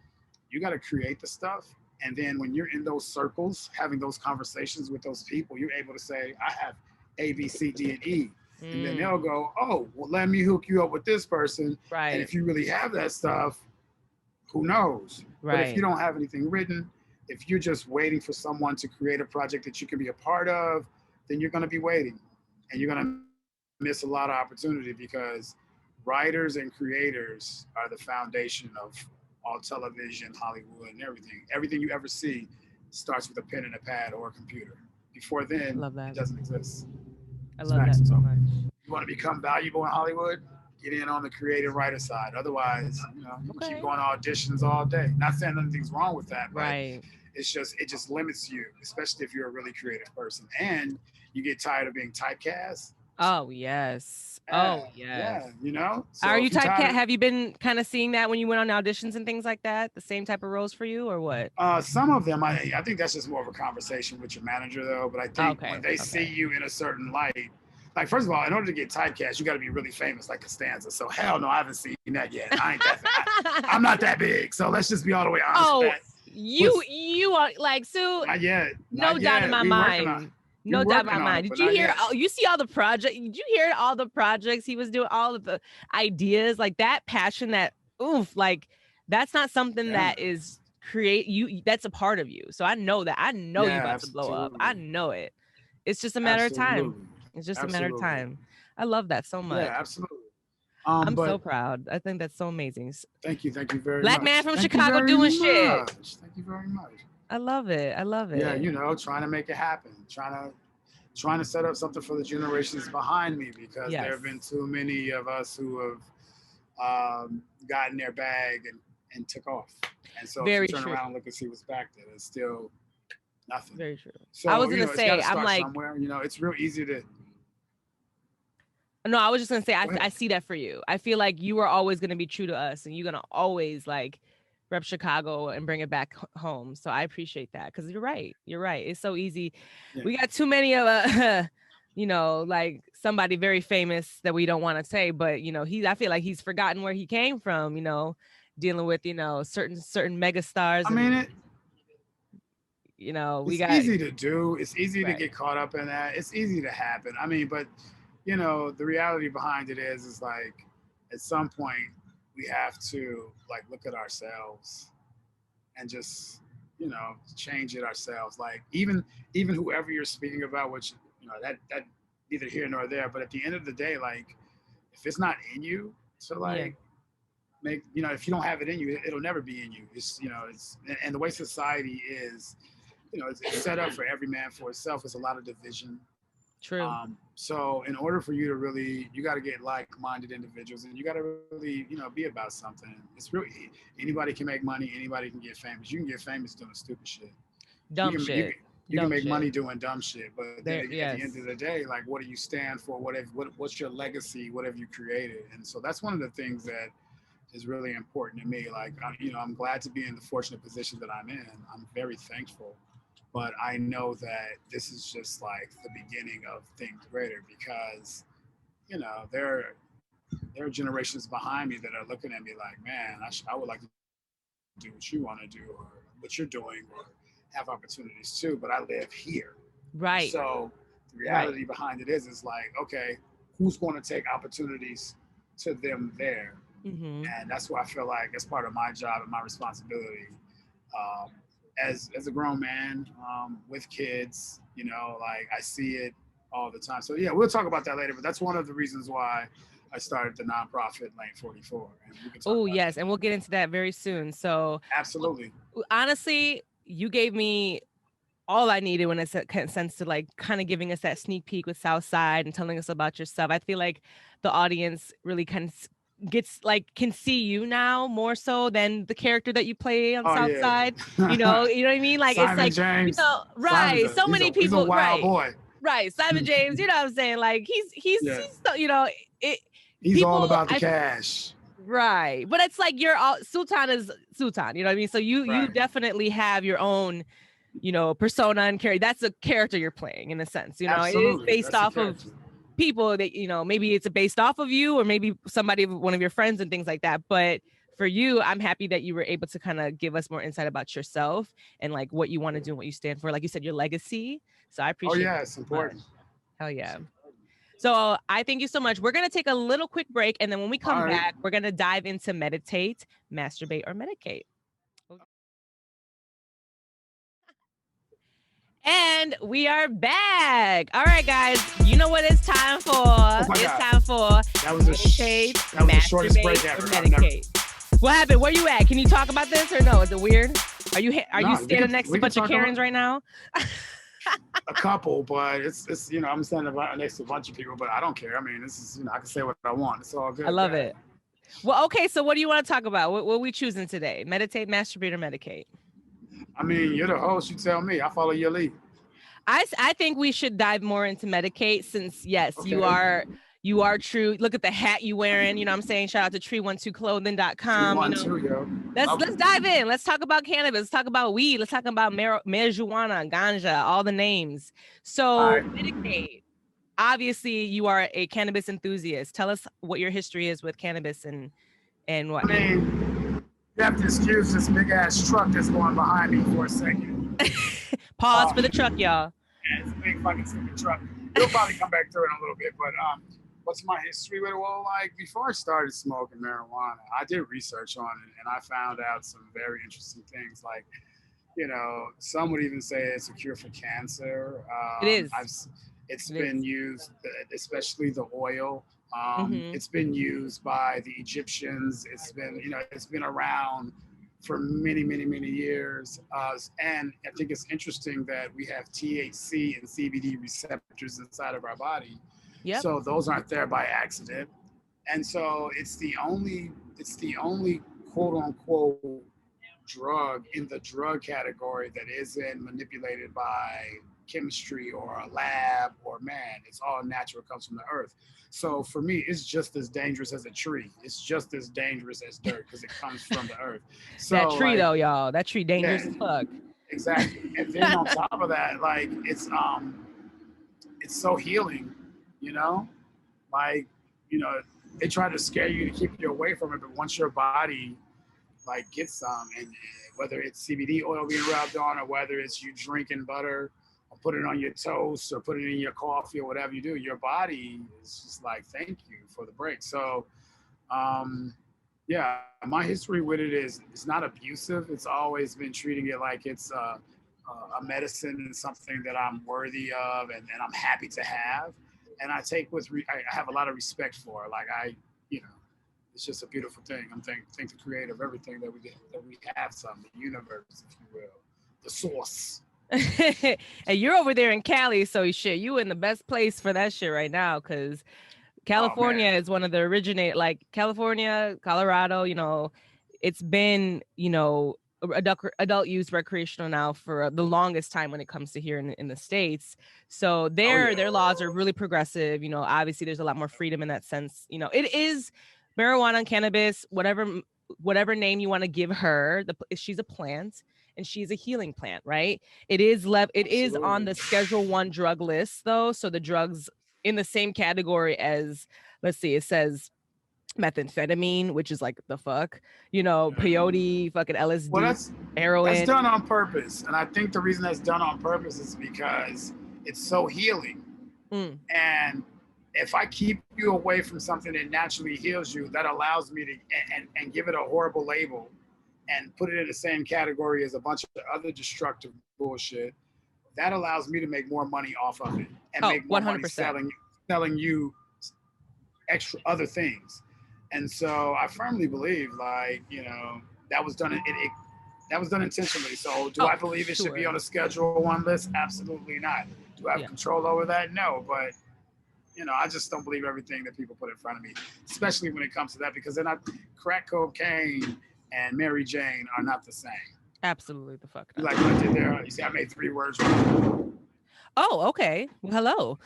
you got to create the stuff. And then when you're in those circles, having those conversations with those people, you're able to say, I have A, B, C, D, and E. And then they'll go, oh, well, let me hook you up with this person. Right. And if you really have that stuff, who knows? Right. But if you don't have anything written, if you're just waiting for someone to create a project that you can be a part of, then you're going to be waiting. And you're going to miss a lot of opportunity because writers and creators are the foundation of all television, Hollywood, and everything. Everything you ever see starts with a pen and a pad or a computer. Before I then, love it that. doesn't exist. I It's love that facts. so So much. you want to become valuable in Hollywood, get in on the creative writer side. Otherwise, you can keep Okay. going to auditions all day. Not saying anything's wrong with that, but Right. it just limits you, especially if you're a really creative person. And you get tired of being typecast. Oh yes. Yeah, Oh yes. yeah, you know. Are So you if you're tired typecast? of Have you been kind of seeing that when you went on auditions and things like that? The same type of roles for you, or what? some of them, I think that's just more of a conversation with your manager, though. But I think when Okay. they see Okay. you in a certain light, like first of all, in order to get typecast, you got to be really famous, like Costanza. So hell no, I haven't seen that yet. I ain't that. I'm not that big. So let's just be all the way honest with Oh, that. you What's you are like Sue. not yet, No not doubt in yet. my We working on. mind. We No doubt in my working on it, mind. but Did you not hear? yet. Oh, you see all the project? Did you hear all the projects he was doing? All of the ideas, like that passion, that oof, like that's not something Yeah, that is create you. That's a part of you. So I know that. I know you yeah, about to blow up. absolutely, I know it. It's just a matter of time. absolutely, It's just a matter of absolutely. time. I love that so Yeah, much. absolutely. I'm so But proud. I think that's so amazing. thank you very Black man much. from Thank you Chicago very doing shit. much. Thank you very much. I love it. I love Yeah, it. trying to make it happen, trying to set up something for the generations behind me because there Yes. have been too many of us who have gotten their bag and took off. And so if you Very turn true. around and look and see what's back there, it's still nothing. Very true. I was So gonna it's got say, to I'm start like, somewhere. It's real easy to no, I was just gonna say, go ahead. I see that for you. I feel like you are always gonna be true to us, and you're gonna always like rep Chicago and bring it back home. So I appreciate that because you're right. You're right. It's so easy. Yeah. We got too many of like somebody very famous that we don't want to say, but I feel like he's forgotten where he came from. Dealing with certain mega stars, I mean, and we it's got easy to do. It's easy to right. get caught up in that. It's easy to happen. I mean, but the reality behind it is like at some point we have to like look at ourselves and just change it ourselves. Like even whoever you're speaking about, which that neither here nor there. But at the end of the day, like if it's not in you to Yeah, like make if you don't have it in you, it'll never be in you. It's and the way society is, it's set up for every man for itself. There's a lot of division. true. So in order for you to really, you got to get like-minded individuals, and you got to really, be about something. It's really anybody can make money, anybody can get famous. You can get famous doing stupid shit. You Dumb can shit. you can Dumb make shit. money doing dumb shit. But then There, at the yes. end of the day, like, what do you stand for? What's your legacy? What have you created? And so that's one of the things that is really important to me. Like, I'm glad to be in the fortunate position that I'm in. I'm very thankful, but I know that this is just like the beginning of things greater because, there are generations behind me that are looking at me like, man, I would like to do what you want to do or what you're doing or have opportunities too, but I live here. Right. So the Right. reality behind it is like, okay, who's going to take opportunities to them there? Mm-hmm. And that's why I feel like it's part of my job and my responsibility um, as a grown man with kids. Like I see it all the time. So yeah, we'll talk about that later. But that's one of the reasons why I started the nonprofit Lane 44, and we can talk Oh about yes, that. and we'll get into that very soon. So Absolutely. honestly, you gave me all I needed when it sense to like kind of giving us that sneak peek with Southside and telling us about yourself. I feel like the audience really kind of gets like can see you now more so than the character that you play on Oh yeah. Southside. You know what I mean? Like it's Simon like, James. Simon's right. So many he's a people, wild right, boy. right. Simon James, you know what I'm saying? Like he's Yeah. so, it He's all people about the I cash. right. But it's like you're all Sultan is Sultan, you know what I mean? So you Right. definitely have your own persona and character. That's a character you're playing in a sense. It is Absolutely. based That's the off of character. people that, maybe it's based off of you or maybe one of your friends and things like that. But for you, I'm happy that you were able to kind of give us more insight about yourself and like what you want to do and what you stand for. Like you said, your legacy. So I Oh appreciate yeah, that it's so much. important. Hell yeah. So I thank you so much. We're going to take a little quick break. And then when we come All right. back, we're going to dive into meditate, masturbate, or medicate. And we are back. All right, guys. You know what it's time for? Oh my It's God. time for That was the shortest break masturbate, ever. or I've never- medicate. What happened? Where you at? Can you talk about this or no? Is it weird? Are you No, you we standing can- next to we a can bunch of talk Karens about- right now? A couple, but it's I'm standing next to a bunch of people, but I don't care. I mean, this is I can say what I want. It's all good. I love it. Well, okay. So what do you want to talk about? What are we choosing today? Meditate, masturbate, or medicate? I mean, you're the host. You tell me. I follow your lead. I think we should dive more into medicate since yes, Okay. you are true. Look at the hat you wearing. You know what I'm saying? Shout out to tree12clothing.com. 312, yo. Let's dive in. Let's talk about cannabis. Let's talk about weed. Let's talk about marijuana, ganja, all the names. So medicate. Obviously, you are a cannabis enthusiast. Tell us what your history is with cannabis and what. I mean, you have to excuse this big ass truck that's going behind me for a second. Pause for the truck, y'all. Yeah, it's a big fucking stupid truck. He'll probably come back through in a little bit, but what's my history with it? Well, like before I started smoking marijuana, I did research on it and I found out some very interesting things. Like, some would even say it's a cure for cancer. It is. It's been used, especially the oil. It's been used by the Egyptians. It's been around for many, many, many years. And I think it's interesting that we have THC and CBD receptors inside of our body. Yep. So those aren't there by accident. And so it's the only quote unquote drug in the drug category that isn't manipulated by chemistry or a lab or man. It's all natural, comes from the earth. So for me, it's just as dangerous as a tree. It's just as dangerous as dirt because it comes from the earth. So that tree though, y'all, that tree dangerous as fuck. Exactly. And then on top of that, like it's so healing, like, they try to scare you to keep you away from it. But once your body like gets some, and whether it's CBD oil being rubbed on or whether it's you drinking butter, put it on your toast or put it in your coffee or whatever you do, your body is just like, thank you for the break. So, yeah, my history with it is it's not abusive. It's always been treating it like it's a medicine and something that I'm worthy of and I'm happy to have. And I take I have a lot of respect for it. Like it's just a beautiful thing. I'm thank the creator of everything that we did, that we have some, the universe, if you will, the source. And you're over there in Cali, so shit, you in the best place for that shit right now, because California is one of the like California, Colorado, it's been, adult use recreational now for the longest time when it comes to here in the States. So their laws are really progressive. Obviously there's a lot more freedom in that sense. It is marijuana and cannabis, whatever name you want to give her. She's a plant. And she's a healing plant, right? It is on the Schedule I drug list, though. So the drugs in the same category as, let's see, it says methamphetamine, which is like the fuck, peyote, fucking LSD, well, heroin. That's done on purpose. And I think the reason that's done on purpose is because it's so healing. And if I keep you away from something that naturally heals you, that allows me to and give it a horrible label and put it in the same category as a bunch of other destructive bullshit, that allows me to make more money off of it and make more 100%. money selling you extra other things. And so I firmly believe, like, that was done that was done intentionally. So do I believe it should be on a Schedule I list? Absolutely not. Do I have control over that? No, but I just don't believe everything that people put in front of me, especially when it comes to that, because they're not crack cocaine and Mary Jane are not the same. Absolutely the fuck not. Like what I did there, you see, I made 3 words wrong. Oh, okay. Well, hello.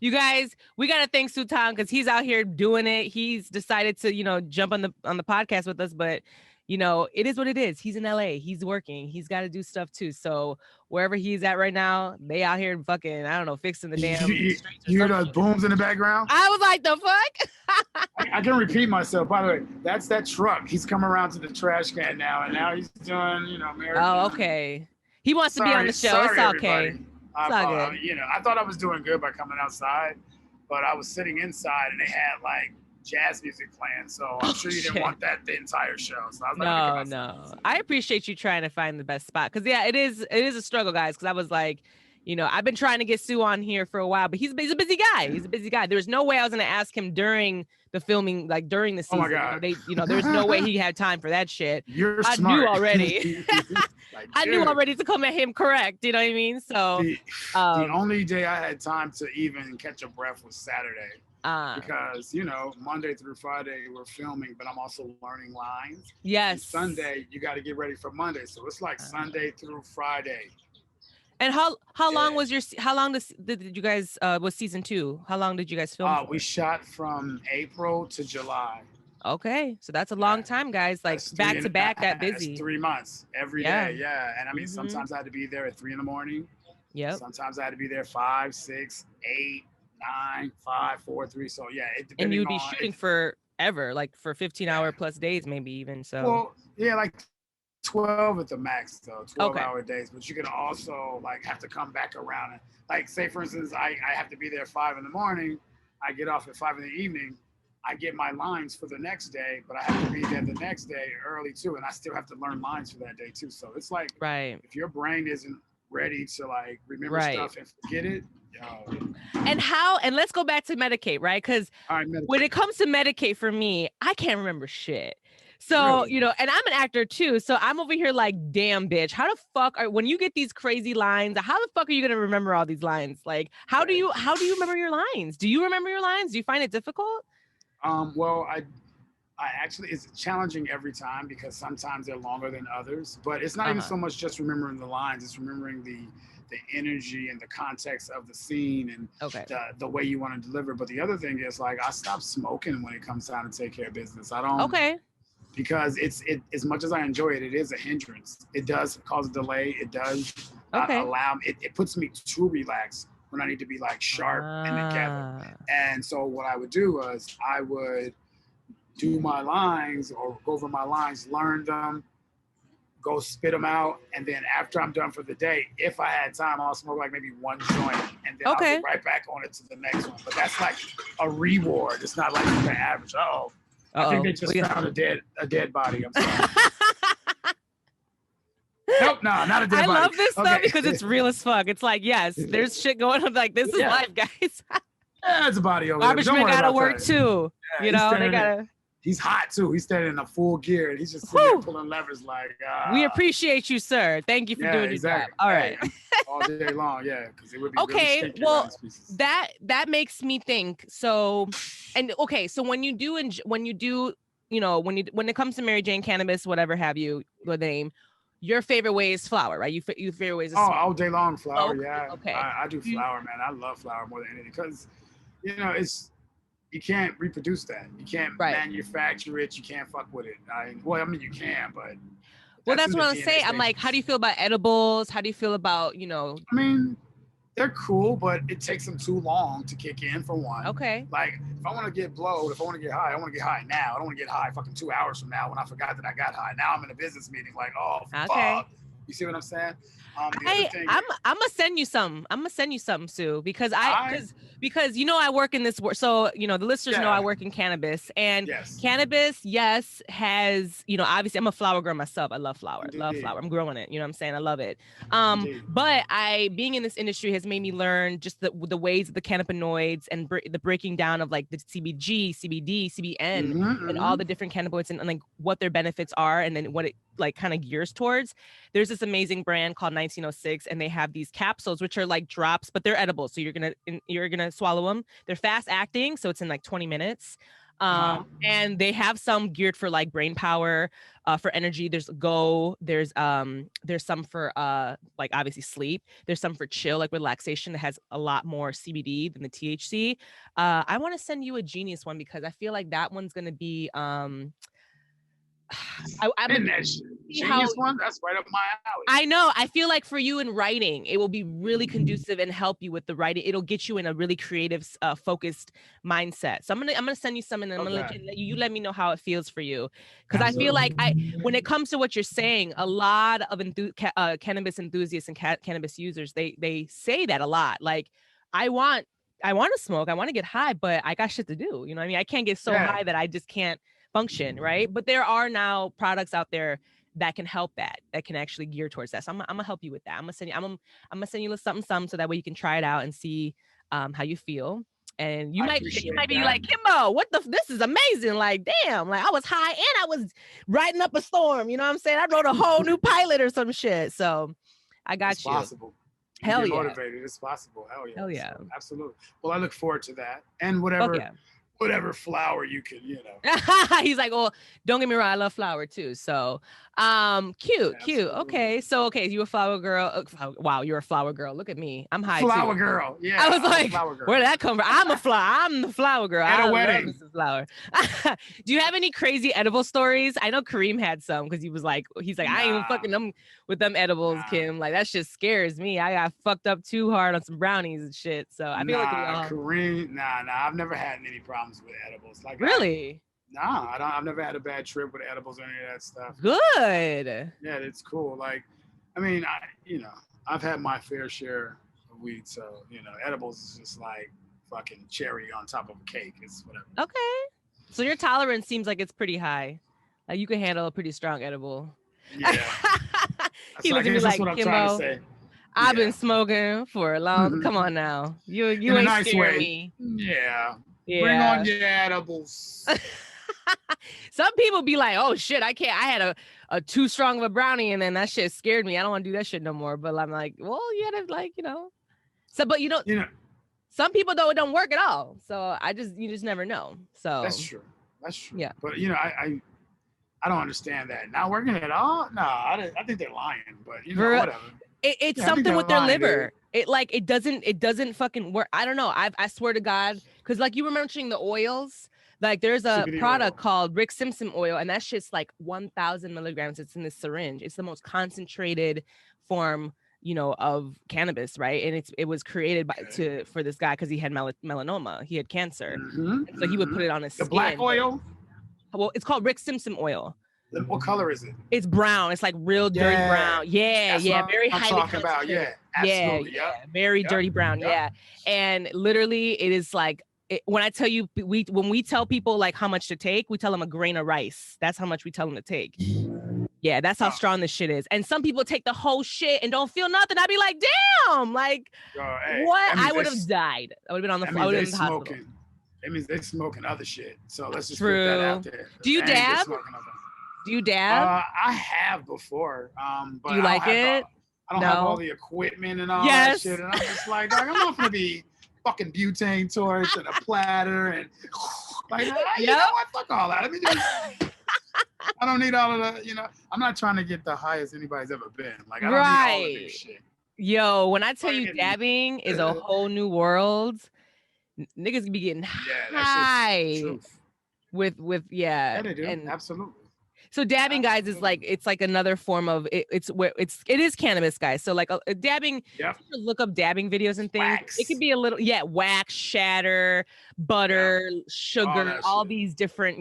You guys, we gotta thank Sultan because he's out here doing it. He's decided to, jump on the podcast with us, but it is what it is. He's in LA. He's working. He's got to do stuff too. So wherever he's at right now, they out here fucking, I don't know, fixing the damn. You hear those booms in the background? I was like, the fuck? I can repeat myself. By the way, that's that truck. He's come around to the trash can now, and now he's doing, American. Oh, okay. He wants to be on the show. It's okay. I thought I was doing good by coming outside, but I was sitting inside, and they had like jazz music playing. So I'm sure you didn't want that the entire show. So I was like, no. I appreciate you trying to find the best spot. Cause yeah, it is a struggle, guys. Cause I was like, I've been trying to get Sue on here for a while, but he's a busy guy. He's a busy guy. There's no way I was going to ask him during the filming, like during the season. Oh my God. There's no way he had time for that shit. You're I smart. knew already. Like, I knew already to come at him correct. You know what I mean? So the only day I had time to even catch a breath was Saturday. Because Monday through Friday we're filming, but I'm also learning lines. Yes. And Sunday you got to get ready for Monday, so it's like Sunday through Friday. And how long was did you guys was season 2? How long did you guys film? We shot from April to July. Okay, so that's a long time, guys. Like back to back, that busy. That's 3 months every day. Yeah, and I mean sometimes I had to be there at 3 a.m. Yep. Sometimes I had to be there 5, 6, 8, 9, 5, 4, 3. So yeah, and you'd be shooting forever, like for 15-hour plus days, maybe even. So well, yeah, like 12 at the max, though, 12-hour days. But you can also like have to come back around and like say for instance, I have to be there 5 in the morning. I get off at 5 in the evening. I get my lines for the next day, but I have to be there the next day early too, and I still have to learn lines for that day too. So it's like if your brain isn't ready to like remember stuff and forget it. And let's go back to Medicate, right? Because when it comes to Medicate for me, I can't remember shit. So, and I'm an actor too. So I'm over here like, damn, bitch, how the fuck when you get these crazy lines, how the fuck are you going to remember all these lines? Like, how do you remember your lines? Do you remember your lines? Do you find it difficult? Well, I actually, it's challenging every time because sometimes they're longer than others, but it's not even so much just remembering the lines. It's remembering the energy and the context of the scene and the way you want to deliver. But the other thing is like, I stopped smoking when it comes time to take care of business. I don't, because it's as much as I enjoy it, it is a hindrance. It does cause a delay. It does allow, it puts me too relaxed when I need to be like sharp and together. And so what I would do was I would do my lines or go over my lines, learn them, go spit them out, and then after I'm done for the day, if I had time, I'll smoke like maybe one joint, and then I'll get right back on it to the next one. But that's like a reward. It's not like the average. I think they just found a dead body. I'm sorry. Nope, no, not a dead body. I love this stuff because it's real as fuck. It's like, yes, there's shit going on. Like, this is life, guys. There's a body over there. Garbage men gotta work too. Yeah, they gotta. He's hot too. He's standing in a full gear and he's just sitting there pulling levers like. We appreciate you, sir. Thank you for doing your job. All right. All day long, because it would be okay. Really well, that makes me think. So, so when it comes to Mary Jane Cannabis, whatever have you, the name, your favorite way is flower, right? Your favorite way is all day long flower. Okay. I do flower, man. I love flower more than anything because, you can't reproduce that. You can't manufacture it. You can't fuck with it. You can, but. Well, that's what I'm saying. I'm like, how do you feel about edibles? How do you feel about, I mean, they're cool, but it takes them too long to kick in for one. Okay. Like, if I want to get blowed, if I want to get high, I want to get high now. I don't want to get high fucking 2 hours from now when I forgot that I got high. Now I'm in a business meeting like, fuck. You see what I'm saying? I'm gonna send you some. I'm gonna send you something, Sue, because I work in this work. So the listeners know I work in cannabis, and cannabis, has obviously I'm a flower girl myself. I love flower. Love flower. I'm growing it. You know what I'm saying? I love it. But being in this industry has made me learn just the ways of the cannabinoids and the breaking down of like the CBG, CBD, CBN, and all the different cannabinoids and like what their benefits are, and then what it like kind of gears towards. There's this amazing brand called 1906, and they have these capsules which are like drops, but they're edible, so you're gonna swallow them. They're fast acting, so it's in like 20 minutes. And they have some geared for like brain power, for energy. There's some for like obviously sleep. There's some for chill, like relaxation, that has a lot more CBD than the THC. I want to send you a genius one because I feel like that one's gonna be one that's right up my alley. I know. I feel like for you in writing, it will be really conducive and help you with the writing. It'll get you in a really creative, focused mindset. So I'm gonna send you some, and I'm gonna let you let me know how it feels for you, because I feel like when it comes to what you're saying, a lot of cannabis enthusiasts and cannabis users, they say that a lot. Like, I want I want to smoke. I want to get high, but I got shit to do. You know what I mean? I can't get so Yeah. high that I just can't function, right? But there are now products out there that can help that can actually gear towards that. So I'm gonna help you with that. I'm gonna send you something so that way you can try it out and see how you feel. And you might be that. like, Kimbo, what this is amazing. Like, damn, like I was high and I was riding up a storm. You know what I'm saying? I wrote a whole new pilot or some shit. So I got it's you. Possible. Hell yeah. Motivated. It's possible. Hell yeah. Hell yeah. So, absolutely. Well, I look forward to that. And whatever flower you can, He's like, well, don't get me wrong, I love flower too. So cute. Okay. So you a flower girl. Wow, you're a flower girl. Look at me. I'm high flower too. Girl. Yeah. I was like, where did that come from? I'm the flower girl. At a wedding. Love Mrs. Flower. Do you have any crazy edible stories? I know Kareem had some because he's like, I ain't even fucking them with them edibles, Kim. Like that shit scares me. I got fucked up too hard on some brownies and shit. So I feel like Kareem, I've never had any problems with edibles. Like really? I've never had a bad trip with edibles or any of that stuff. Good. Yeah, it's cool. Like, I mean, I've had my fair share of weed, so edibles is just like fucking cherry on top of a cake. It's whatever. Okay. So your tolerance seems like it's pretty high. Like you can handle a pretty strong edible. Yeah. He looked at me like, Kimbo, I've been smoking for a long. Come on now, you ain't nice scaring me. Yeah. Bring on your edibles. Some people be like, oh shit, I can't. I had a too strong of a brownie, and then that shit scared me. I don't want to do that shit no more. But I'm like, well, you gotta So, but some people though it don't work at all. So you just never know. So that's true. Yeah. But I don't understand that. Not working at all? No, I think they're lying, but whatever. It's something with their liver. Dude. It doesn't fucking work. I don't know. I swear to God, because like you were mentioning the oils, like there's a product called Rick Simpson oil, and that shit's like 1,000 milligrams. It's in this syringe. It's the most concentrated form, of cannabis, right? And it was created for this guy because he had melanoma. He had cancer, and so he would put it on his skin. The black oil. Well, it's called Rick Simpson oil. What color is it? It's brown. It's like real dirty brown. Yeah, very highly talking about. Yeah, absolutely. Yeah, very dirty brown. Yeah, and literally, it is like when I tell you, when we tell people like how much to take, we tell them a grain of rice. That's how much we tell them to take. Yeah, that's how strong this shit is. And some people take the whole shit and don't feel nothing. I'd be like, damn, like what? I would have died. I would have been on the floor. I would have been in the hospital. That means they're smoking other shit. So let's just put that out there. Do you dab? Do you dab? I have before. But do you like it? I don't have all the equipment and all that shit. And I'm just like, dog, I'm not going to be fucking butane torch and a platter and like, you know what? Fuck all that. I don't need all of the, I'm not trying to get the highest anybody's ever been. Like, I don't need all of this shit. Yo, when I tell you dabbing is a whole new world, niggas be getting high with yeah, they do. And absolutely. So dabbing, guys, is like it's like another form of it. It is cannabis, guys. So like dabbing, look up dabbing videos and things. Wax. It could be a little wax, shatter, butter, sugar, all these different,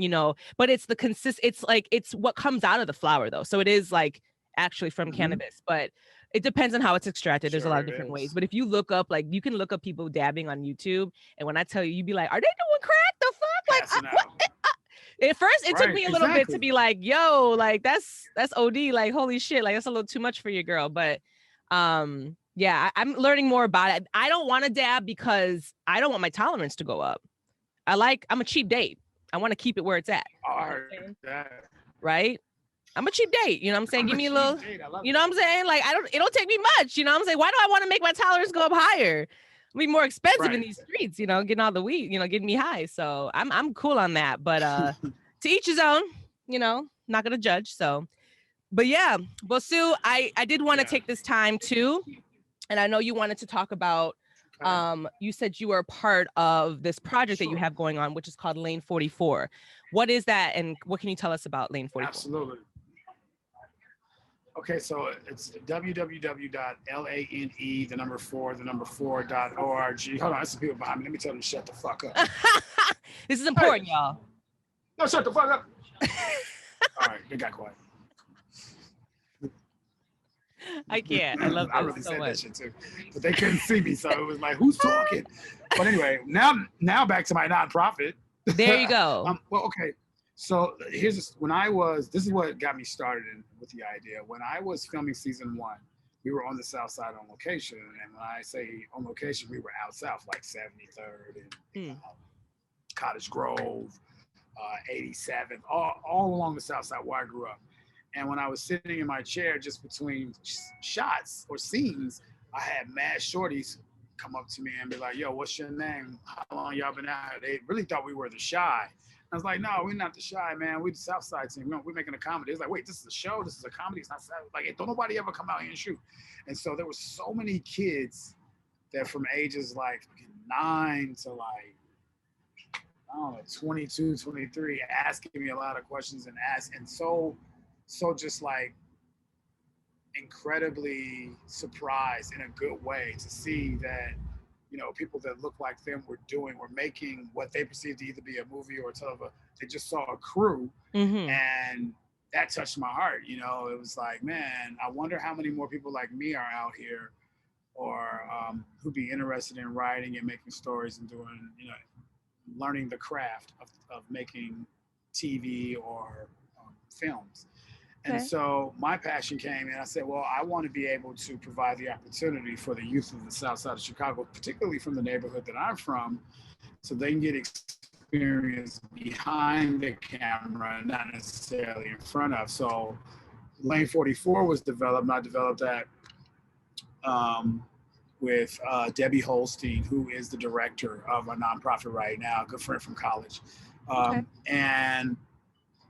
But it's the it's what comes out of the flower though. So it is like actually from cannabis, but it depends on how it's extracted. There's a lot of different ways. But if you look up, like you can look up people dabbing on YouTube, and when I tell you, you'd be like, "Are they doing crack? The fuck?" Like what? At first, it took me a little bit to be like, "Yo, like that's OD, like holy shit, like that's a little too much for your girl." But I'm learning more about it. I don't want to dab because I don't want my tolerance to go up. I'm a cheap date. I want to keep it where it's at. Right? I'm a cheap date. You know what I'm saying? Give me a little, you know what I'm saying? Like it don't take me much. You know what I'm saying? Why do I want to make my tolerance go up higher? It'll be more expensive in these streets, getting all the weed, getting me high. So I'm cool on that. But to each his own, not gonna judge. So, but yeah, well, Sue, I did want to take this time too. And I know you wanted to talk about you said you were a part of this project that you have going on, which is called Lane 44. What is that, and what can you tell us about Lane 44? Absolutely. Okay, so it's www.lane4.org. Hold on, there's some people behind me. Let me tell them to shut the fuck up. This is important, y'all. No, shut the fuck up. All right, they got quiet. I can't. I love I those really so said that much. shit too, but they couldn't see me, so it was like, who's talking? But anyway, now back to my nonprofit. There you go. Well, okay. So this is what got me started with the idea. When I was filming season one, we were on the South Side on location, and when I say on location, we were out south, like 73rd and Hmm. Cottage Grove, 87th, all along the South Side where I grew up. And when I was sitting in my chair just between shots or scenes, I had mad shorties come up to me and be like, "Yo, what's your name? How long y'all been out here?" They really thought we were the Shy. I was like, "No, we're not the Shy, man. We're the Southside team. We're making a comedy." It's like, "Wait, this is a show. This is a comedy. It's not like don't nobody ever come out here and shoot." And so there was so many kids that from ages like 9 to like I don't know, 22, 23, asking me a lot of questions and so just like incredibly surprised in a good way to see that people that look like them were making what they perceived to either be a movie or a television. They just saw a crew, Mm-hmm. and that touched my heart. It was like, man, I wonder how many more people like me are out here, or who'd be interested in writing and making stories and doing, learning the craft of making TV or films. And Okay. so my passion came, and I said, well, I want to be able to provide the opportunity for the youth of the South Side of Chicago, particularly from the neighborhood that I'm from, so they can get experience behind the camera, not necessarily in front of. So Lane 44 was developed, and I developed that um, with Debbie Holstein, who is the director of a nonprofit right now, a good friend from college. Okay. And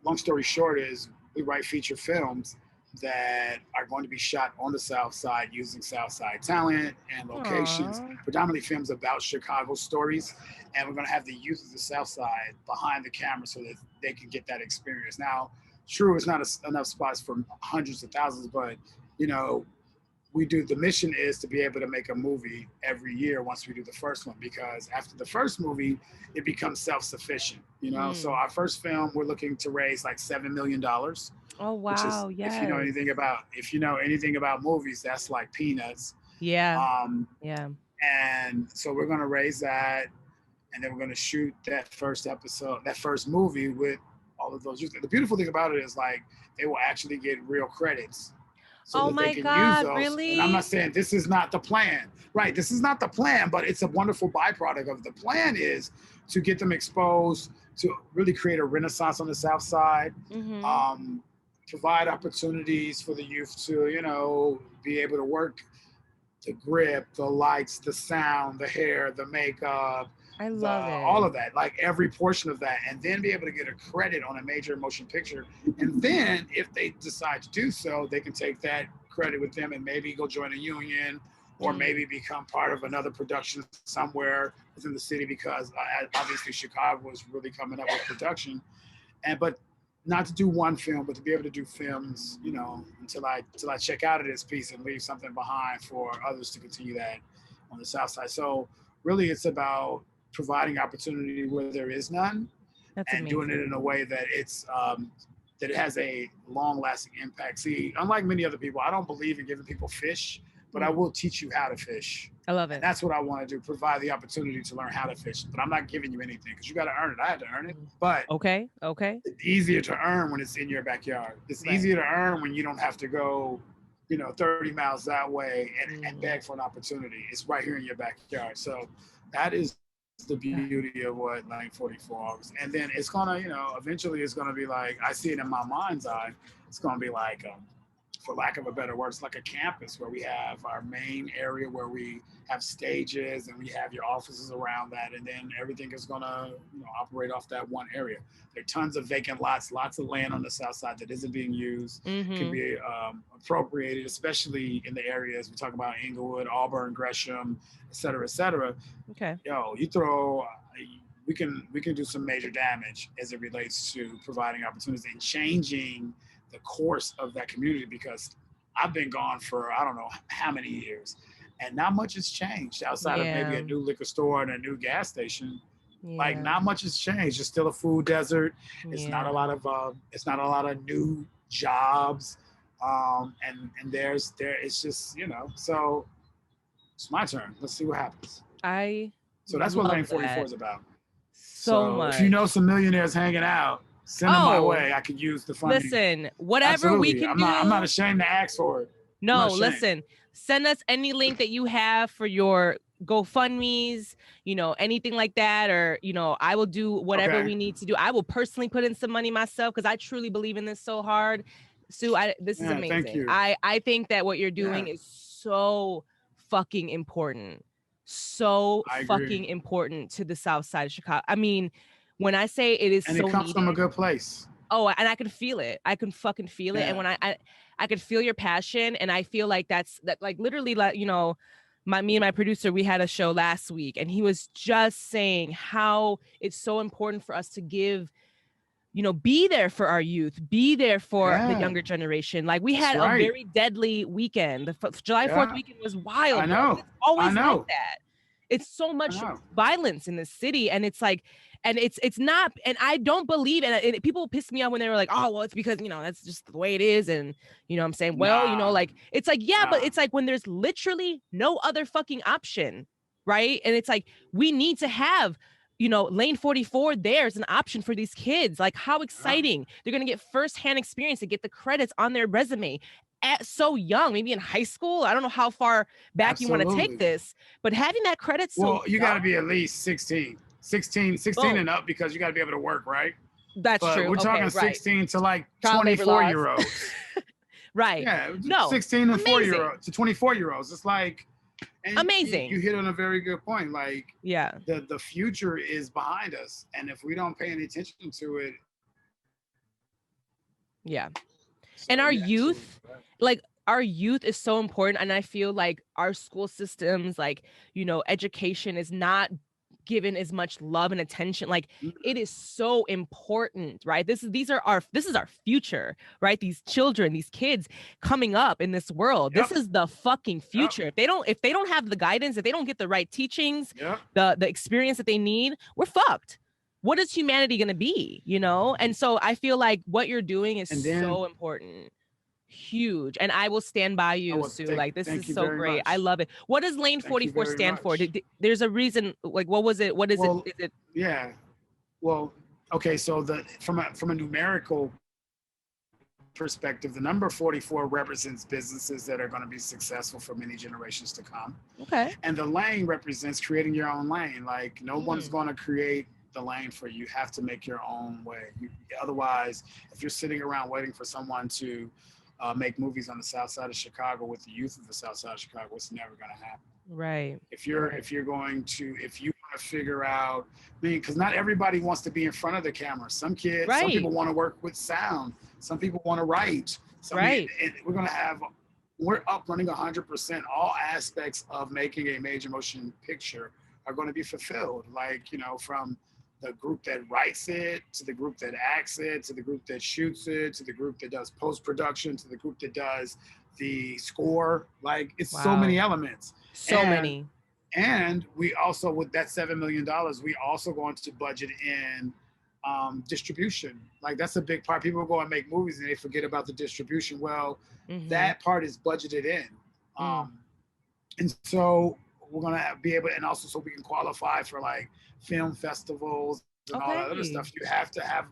long story short is we write feature films that are going to be shot on the South Side using South Side talent and locations, Aw. predominantly films about Chicago stories. And we're going to have the youth of the South Side behind the camera so that they can get that experience. Now, true, it's not enough spots for hundreds of thousands, but you know, the mission is to be able to make a movie every year once we do the first one, because after the first movie it becomes self-sufficient, so Mm. our first film we're looking to raise like $7 million, Oh which is, wow. if you know Yes. anything about movies, that's like peanuts. Yeah. um, Yeah. and so we're going to raise that, and then we're going to shoot that first movie with all of those. The beautiful thing about it is like they will actually get real credits so Oh that they my can use God. those. And I'm not Really? saying this is not the plan, right? This is not the plan, but it's a wonderful byproduct of the plan is to get them exposed, to really create a renaissance on the South Side, Mm-hmm. um, provide opportunities for the youth to, be able to work the grip, the lights, the sound, the hair, the makeup, I the love all it. of that, like every portion of that, and then be able to get a credit on a major motion picture. And then if they decide to do so, they can take that credit with them and maybe go join a union, or Mm. maybe become part of another production somewhere within the city, because obviously Chicago is really coming up with production. But not to do one film, but to be able to do films, until I check out of this piece and leave something behind for others to continue that on the South Side. So really, it's about providing opportunity where there is none, That's and doing it amazing. in a way that that it has a long-lasting impact. See, unlike many other people, I don't believe in giving people fish, but I Mm. will teach you how to fish. I love And it. that's what I want to do, provide the opportunity to learn how to fish. But I'm not giving you anything, because you got to earn it. I had to earn it. Mm. But Okay. Okay. it's easier to earn when it's in your backyard. It's Right. easier to earn when you don't have to go, 30 miles that way and Mm. beg for an opportunity. It's right here in your backyard. So that is the Ah, beauty of what Lane 44 is. And then it's gonna, eventually it's gonna be like, I see it in my mind's eye. It's gonna be like, for lack of a better word, it's like a campus where we have our main area where we have stages and we have your offices around that, and then everything is gonna, operate off that one area. There are tons of vacant lots of land on the South Side that isn't being used, can mm-hmm. be appropriated, especially in the areas we talk about: Inglewood, Auburn, Gresham, et cetera, et cetera. Okay. You throw. We can do some major damage as it relates to providing opportunities and changing the course of that community, because I've been gone for I don't know how many years, and not much has changed outside of maybe Yeah. a new liquor store and a new gas station. Like, Yeah. not much has changed. It's still a food desert. It's not a Yeah. lot of new jobs. And it's just, you know, so it's my turn. Let's see what happens. I So that's what love Lane 44 that is about. so So if you know much. some millionaires hanging out, send them my Oh, way. I could use the funding. listen, whatever we Absolutely. can I'm not do. ashamed to ask for it. I'm not No, ashamed. listen, send us any link that you have for your GoFundMe's, you know, anything like that, or, you know, I will do whatever Okay. we need to do. I will personally put in some money myself because I truly believe in this so hard. Sue, this is Yeah, thank amazing. you. I think that what you're Yeah, doing is so fucking important. So I fucking agree. important to the South Side of Chicago. I mean, when I say it is And it so comes from a needed, good place. oh, and I can feel it. I can fucking feel it. And Yeah. when I could feel your passion, and I feel like that like literally, like, you know, me and my producer, we had a show last week, and he was just saying how it's so important for us to give, you know, be there for our youth, be there for the Yeah. younger generation. Like we That's had a right. very deadly weekend. The July 4th Yeah. weekend was I wild, bro. And know. it's I always like know. that. It's so I much know. violence in this city, and it's like, and it's not, and I don't believe, and people piss me off when they were like, oh, well, it's because, you know, that's just the way it is, and, you know, I'm saying, well, you know, Nah. like, it's like, yeah, but Nah. it's like when there's literally no other fucking option, right? And it's like, we need to have, you know, lane 44 there's an option for these kids. Like, how Yeah. exciting. They're going to get firsthand experience to get the credits on their resume at so young, maybe in high school. I don't know how far back you want to take Absolutely. this, but having that credit so Well, you got to young, be at least 16 boom, and up, because you got to be able to work, right? that's But true. we're Okay, talking right. 16 to like Child labor 24 laws. year olds. Right. Yeah, No, 16 and 4 year amazing. olds to 24 year olds. It's like, and Amazing. you hit on a very good point. Like, Yeah. the future is behind us, and if we don't pay any attention to it. Yeah. So, And our yeah, youth, like, our youth is so important. And I feel like our school systems, like, you know, education is not given as much love and attention. Like, it is so important, right? This is our future, right? These children, these kids coming up in this world. Yep. This is the fucking future. Yep. If they don't have the guidance, if they don't get the right teachings, Yep. the experience that they need, we're fucked. What is humanity going to be, you know? And so I feel like what you're doing is so important. Huge. And I will stand by you, Sue. Like, this is so great. I love it. What does lane 44 stand for? There's a reason. Like, what was it? What is it? Is it? Yeah. Well, okay. So from a numerical perspective, the number 44 represents businesses that are going to be successful for many generations to come. Okay. And the lane represents creating your own lane. Like, no one's going to create the lane for you. You have to make your own way. Otherwise, if you're sitting around waiting for someone to make movies on the South Side of Chicago with the youth of the South Side of Chicago, it's never going to happen. Right. If you want to figure out, I mean, because not everybody wants to be in front of the camera. Some people want to work with sound. Some people want to write. And we're up running 100%. All aspects of making a major motion picture are going to be fulfilled. Like, you know, from the group that writes it, to the group that acts it, to the group that shoots it, to the group that does post-production, to the group that does the score. Like, it's so many elements. So many. And we also, with that $7 million, we also going to budget in distribution. Like, that's a big part. People go and make movies and they forget about the distribution. Well, that part is budgeted in. And so we're going to be able, and also so we can qualify for like film festivals and all that other stuff. You have to have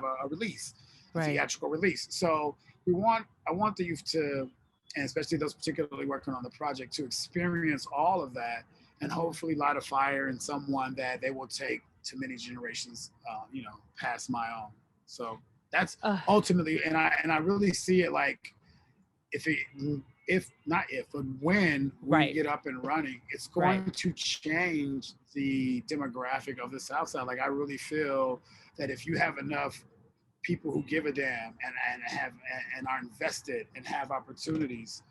a release, a theatrical release. So I want the youth to, and especially those particularly working on the project, to experience all of that and hopefully light a fire in someone that they will take to many generations, you know, past my own. So that's ultimately, and I really see it like, when we get up and running, it's going to change the demographic of the South Side. Like, I really feel that if you have enough people who give a damn and are invested and have opportunities,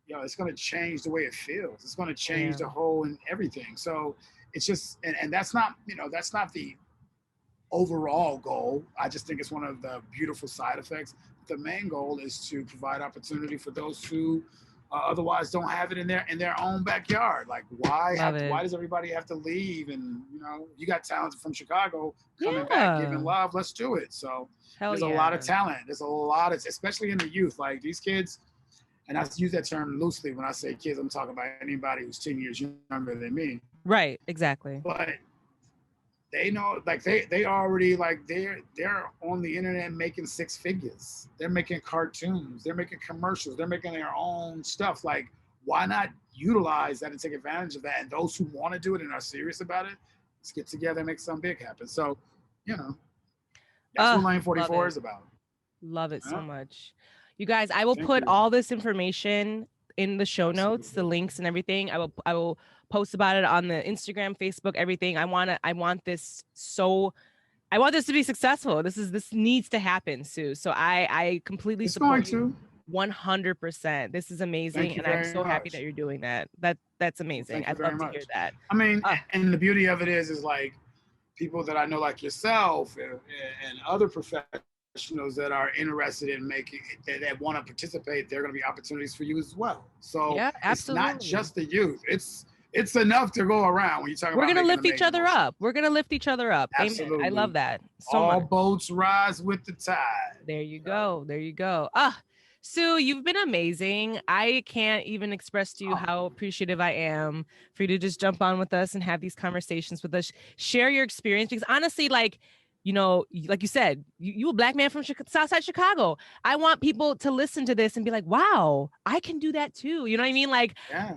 you know, it's going to change the way it feels. It's going to change the whole and everything. So it's just, and that's not, you know, that's not the overall goal. I just think it's one of the beautiful side effects. The main goal is to provide opportunity for those who otherwise don't have it in their own backyard. Like why does everybody have to leave? And you got talent from Chicago coming back, giving love. Let's do it. So there's a lot of talent. There's a lot of, especially in the youth, like these kids. And I use that term loosely when I say kids. I'm talking about anybody who's 10 years younger than me. Right. Exactly. But they know, like they already, like they're on the internet making six figures. They're making cartoons. They're making commercials. They're making their own stuff. Like, why not utilize that and take advantage of that? And those who want to do it and are serious about it, let's get together and make something big happen. So, that's what Lane 44 is about. Love it so much. You guys, I will put all this information in the show notes, the links and everything. I will post about it on the Instagram, Facebook, everything. I want this to be successful. This needs to happen, Sue. So I completely support you 100%. This is amazing. And I'm so happy that you're doing that. That's amazing. I'd love to hear that. I mean, and the beauty of it is like people that I know like yourself and other professionals that are interested in making that want to participate, there are going to be opportunities for you as well. So it's not just the youth. It's enough to go around when you talk about. We're going to lift each other up. We're going to lift each other up. Absolutely. Amen. I love that so much. All boats rise with the tide. There you go. There you go. Sue, you've been amazing. I can't even express to you how appreciative I am for you to just jump on with us and have these conversations with us, share your experience. Because honestly, like you said, you a Black man from Southside Chicago. I want people to listen to this and be like, wow, I can do that too. You know what I mean? Like, I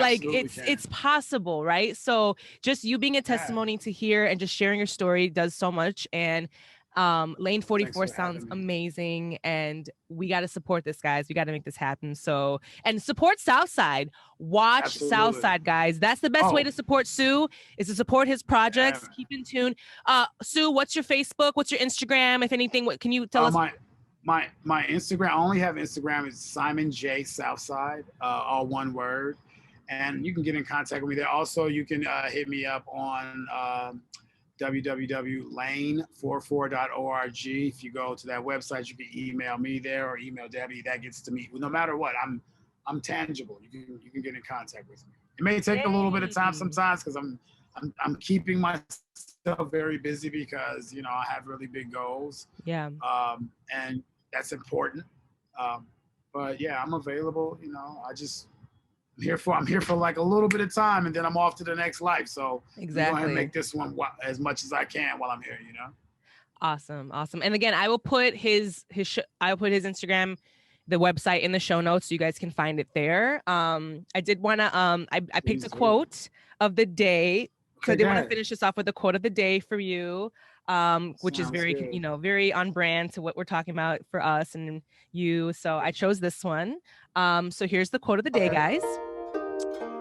like it's possible, right? So just you being a testimony to hear and just sharing your story does so much. And Lane 44 sounds amazing, and we got to support this, guys. We got to make this happen. So, and support Southside. Watch Southside, guys. That's the best way to support Sue, is to support his projects. Yeah. Keep in tune. Sue, what's your Facebook? What's your Instagram? If anything, what can you tell us? My Instagram, I only have Instagram. It's Simon J Southside, all one word. And you can get in contact with me there. Also, you can hit me up on www.lane44.org. If you go to that website, you can email me there or email Debbie. That gets to me. No matter what, I'm tangible. You can get in contact with me. It may take a little bit of time sometimes because I'm keeping myself very busy because I have really big goals. Yeah. And that's important. But yeah, I'm available. I'm here for like a little bit of time, and then I'm off to the next life. So exactly, I'm going to make this one as much as I can while I'm here. Awesome. And again, I will put his Instagram, the website, in the show notes, so you guys can find it there. I did want to I picked a quote of the day, so I did want to finish this off with a quote of the day for you, which is very good. Very on brand to what we're talking about for us and you. So I chose this one. So here's the quote of the day, guys.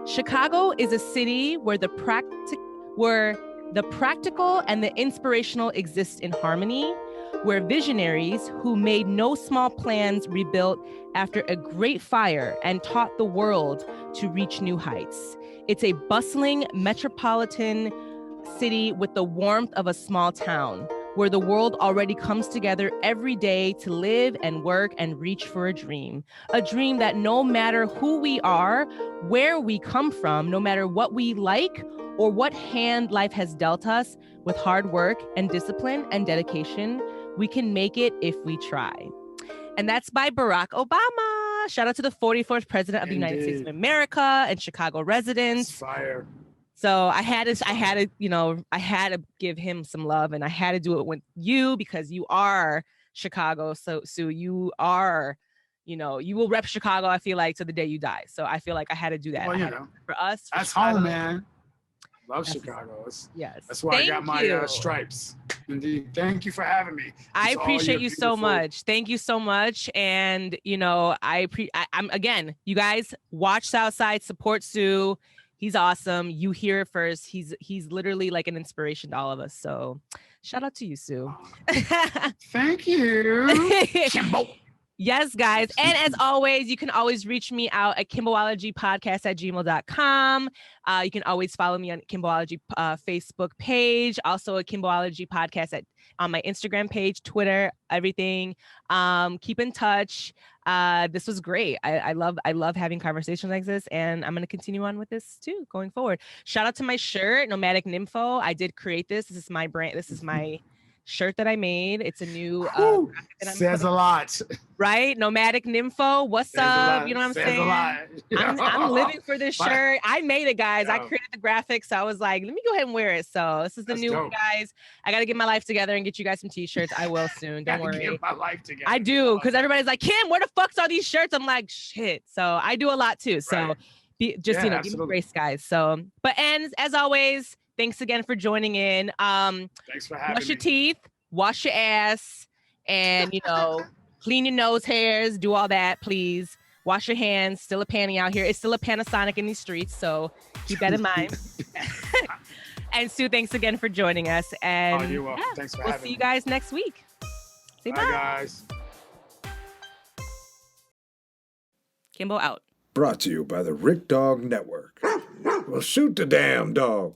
Chicago is a city where the practical and the inspirational exist in harmony, where visionaries who made no small plans rebuilt after a great fire and taught the world to reach new heights. It's a bustling metropolitan city with the warmth of a small town, where the world already comes together every day to live and work and reach for a dream that no matter who we are, where we come from, no matter what we like or what hand life has dealt us, with hard work and discipline and dedication, we can make it if we try. And that's by Barack Obama. Shout out to the 44th president of the United States of America and Chicago residents. Fire. So I had to give him some love, and I had to do it with you because you are Chicago. So you are, you will rep Chicago, I feel like, to the day you die. So I feel like I had to do that. Well, for us. That's Chicago. Home, man. Love Chicago. Yes. That's why I got my stripes. Indeed. Thank you for having me. I appreciate you so much. Thank you so much. And, I'm again, you guys watch Southside, support Sue. He's awesome. You hear it first. He's literally like an inspiration to all of us. So shout out to you, Sue. Thank you. Kimbo. Yes, guys. And as always, you can always reach me out at kimbologypodcast@gmail.com. You can always follow me on Kimbology Facebook page, also a Kimbology podcast on my Instagram page, Twitter, everything. Keep in touch. This was great. I love having conversations like this, and I'm going to continue on with this too going forward. Shout out to my shirt, Nomadic Nympho. I did create this. This is my brand. This is my shirt that I made. It's a new Whew, that I'm says putting, a lot. right? Nomadic Nympho. What's Says a up? lot. You know what I'm Says saying? a lot. I'm living for this But- shirt. I made it, guys. I Yo. created the graphics. So I was like, let me go ahead and wear it. So this is the That's new one, dope. guys. I got to get my life together and get you guys some t-shirts. I will soon. Don't Gotta worry. get my life together. I do, because everybody's like, Kim, where the fuck's are these shirts? I'm like, shit. So I do a lot too. So Right. just, Yeah, give me absolutely. grace, guys. So, but and as always, thanks again for joining in. Thanks for having Brush your me. teeth, wash your ass, and clean your nose hairs, do all that, please. Wash your hands. Still a panty out here. It's still a Panasonic in these streets, so keep that in mind. And Sue, thanks again for joining us. And you're welcome. Thanks for we'll having see me. you guys next week. Say Bye, bye. guys. Kimbo out. Brought to you by the Rick Dog Network. Well, shoot the damn dog.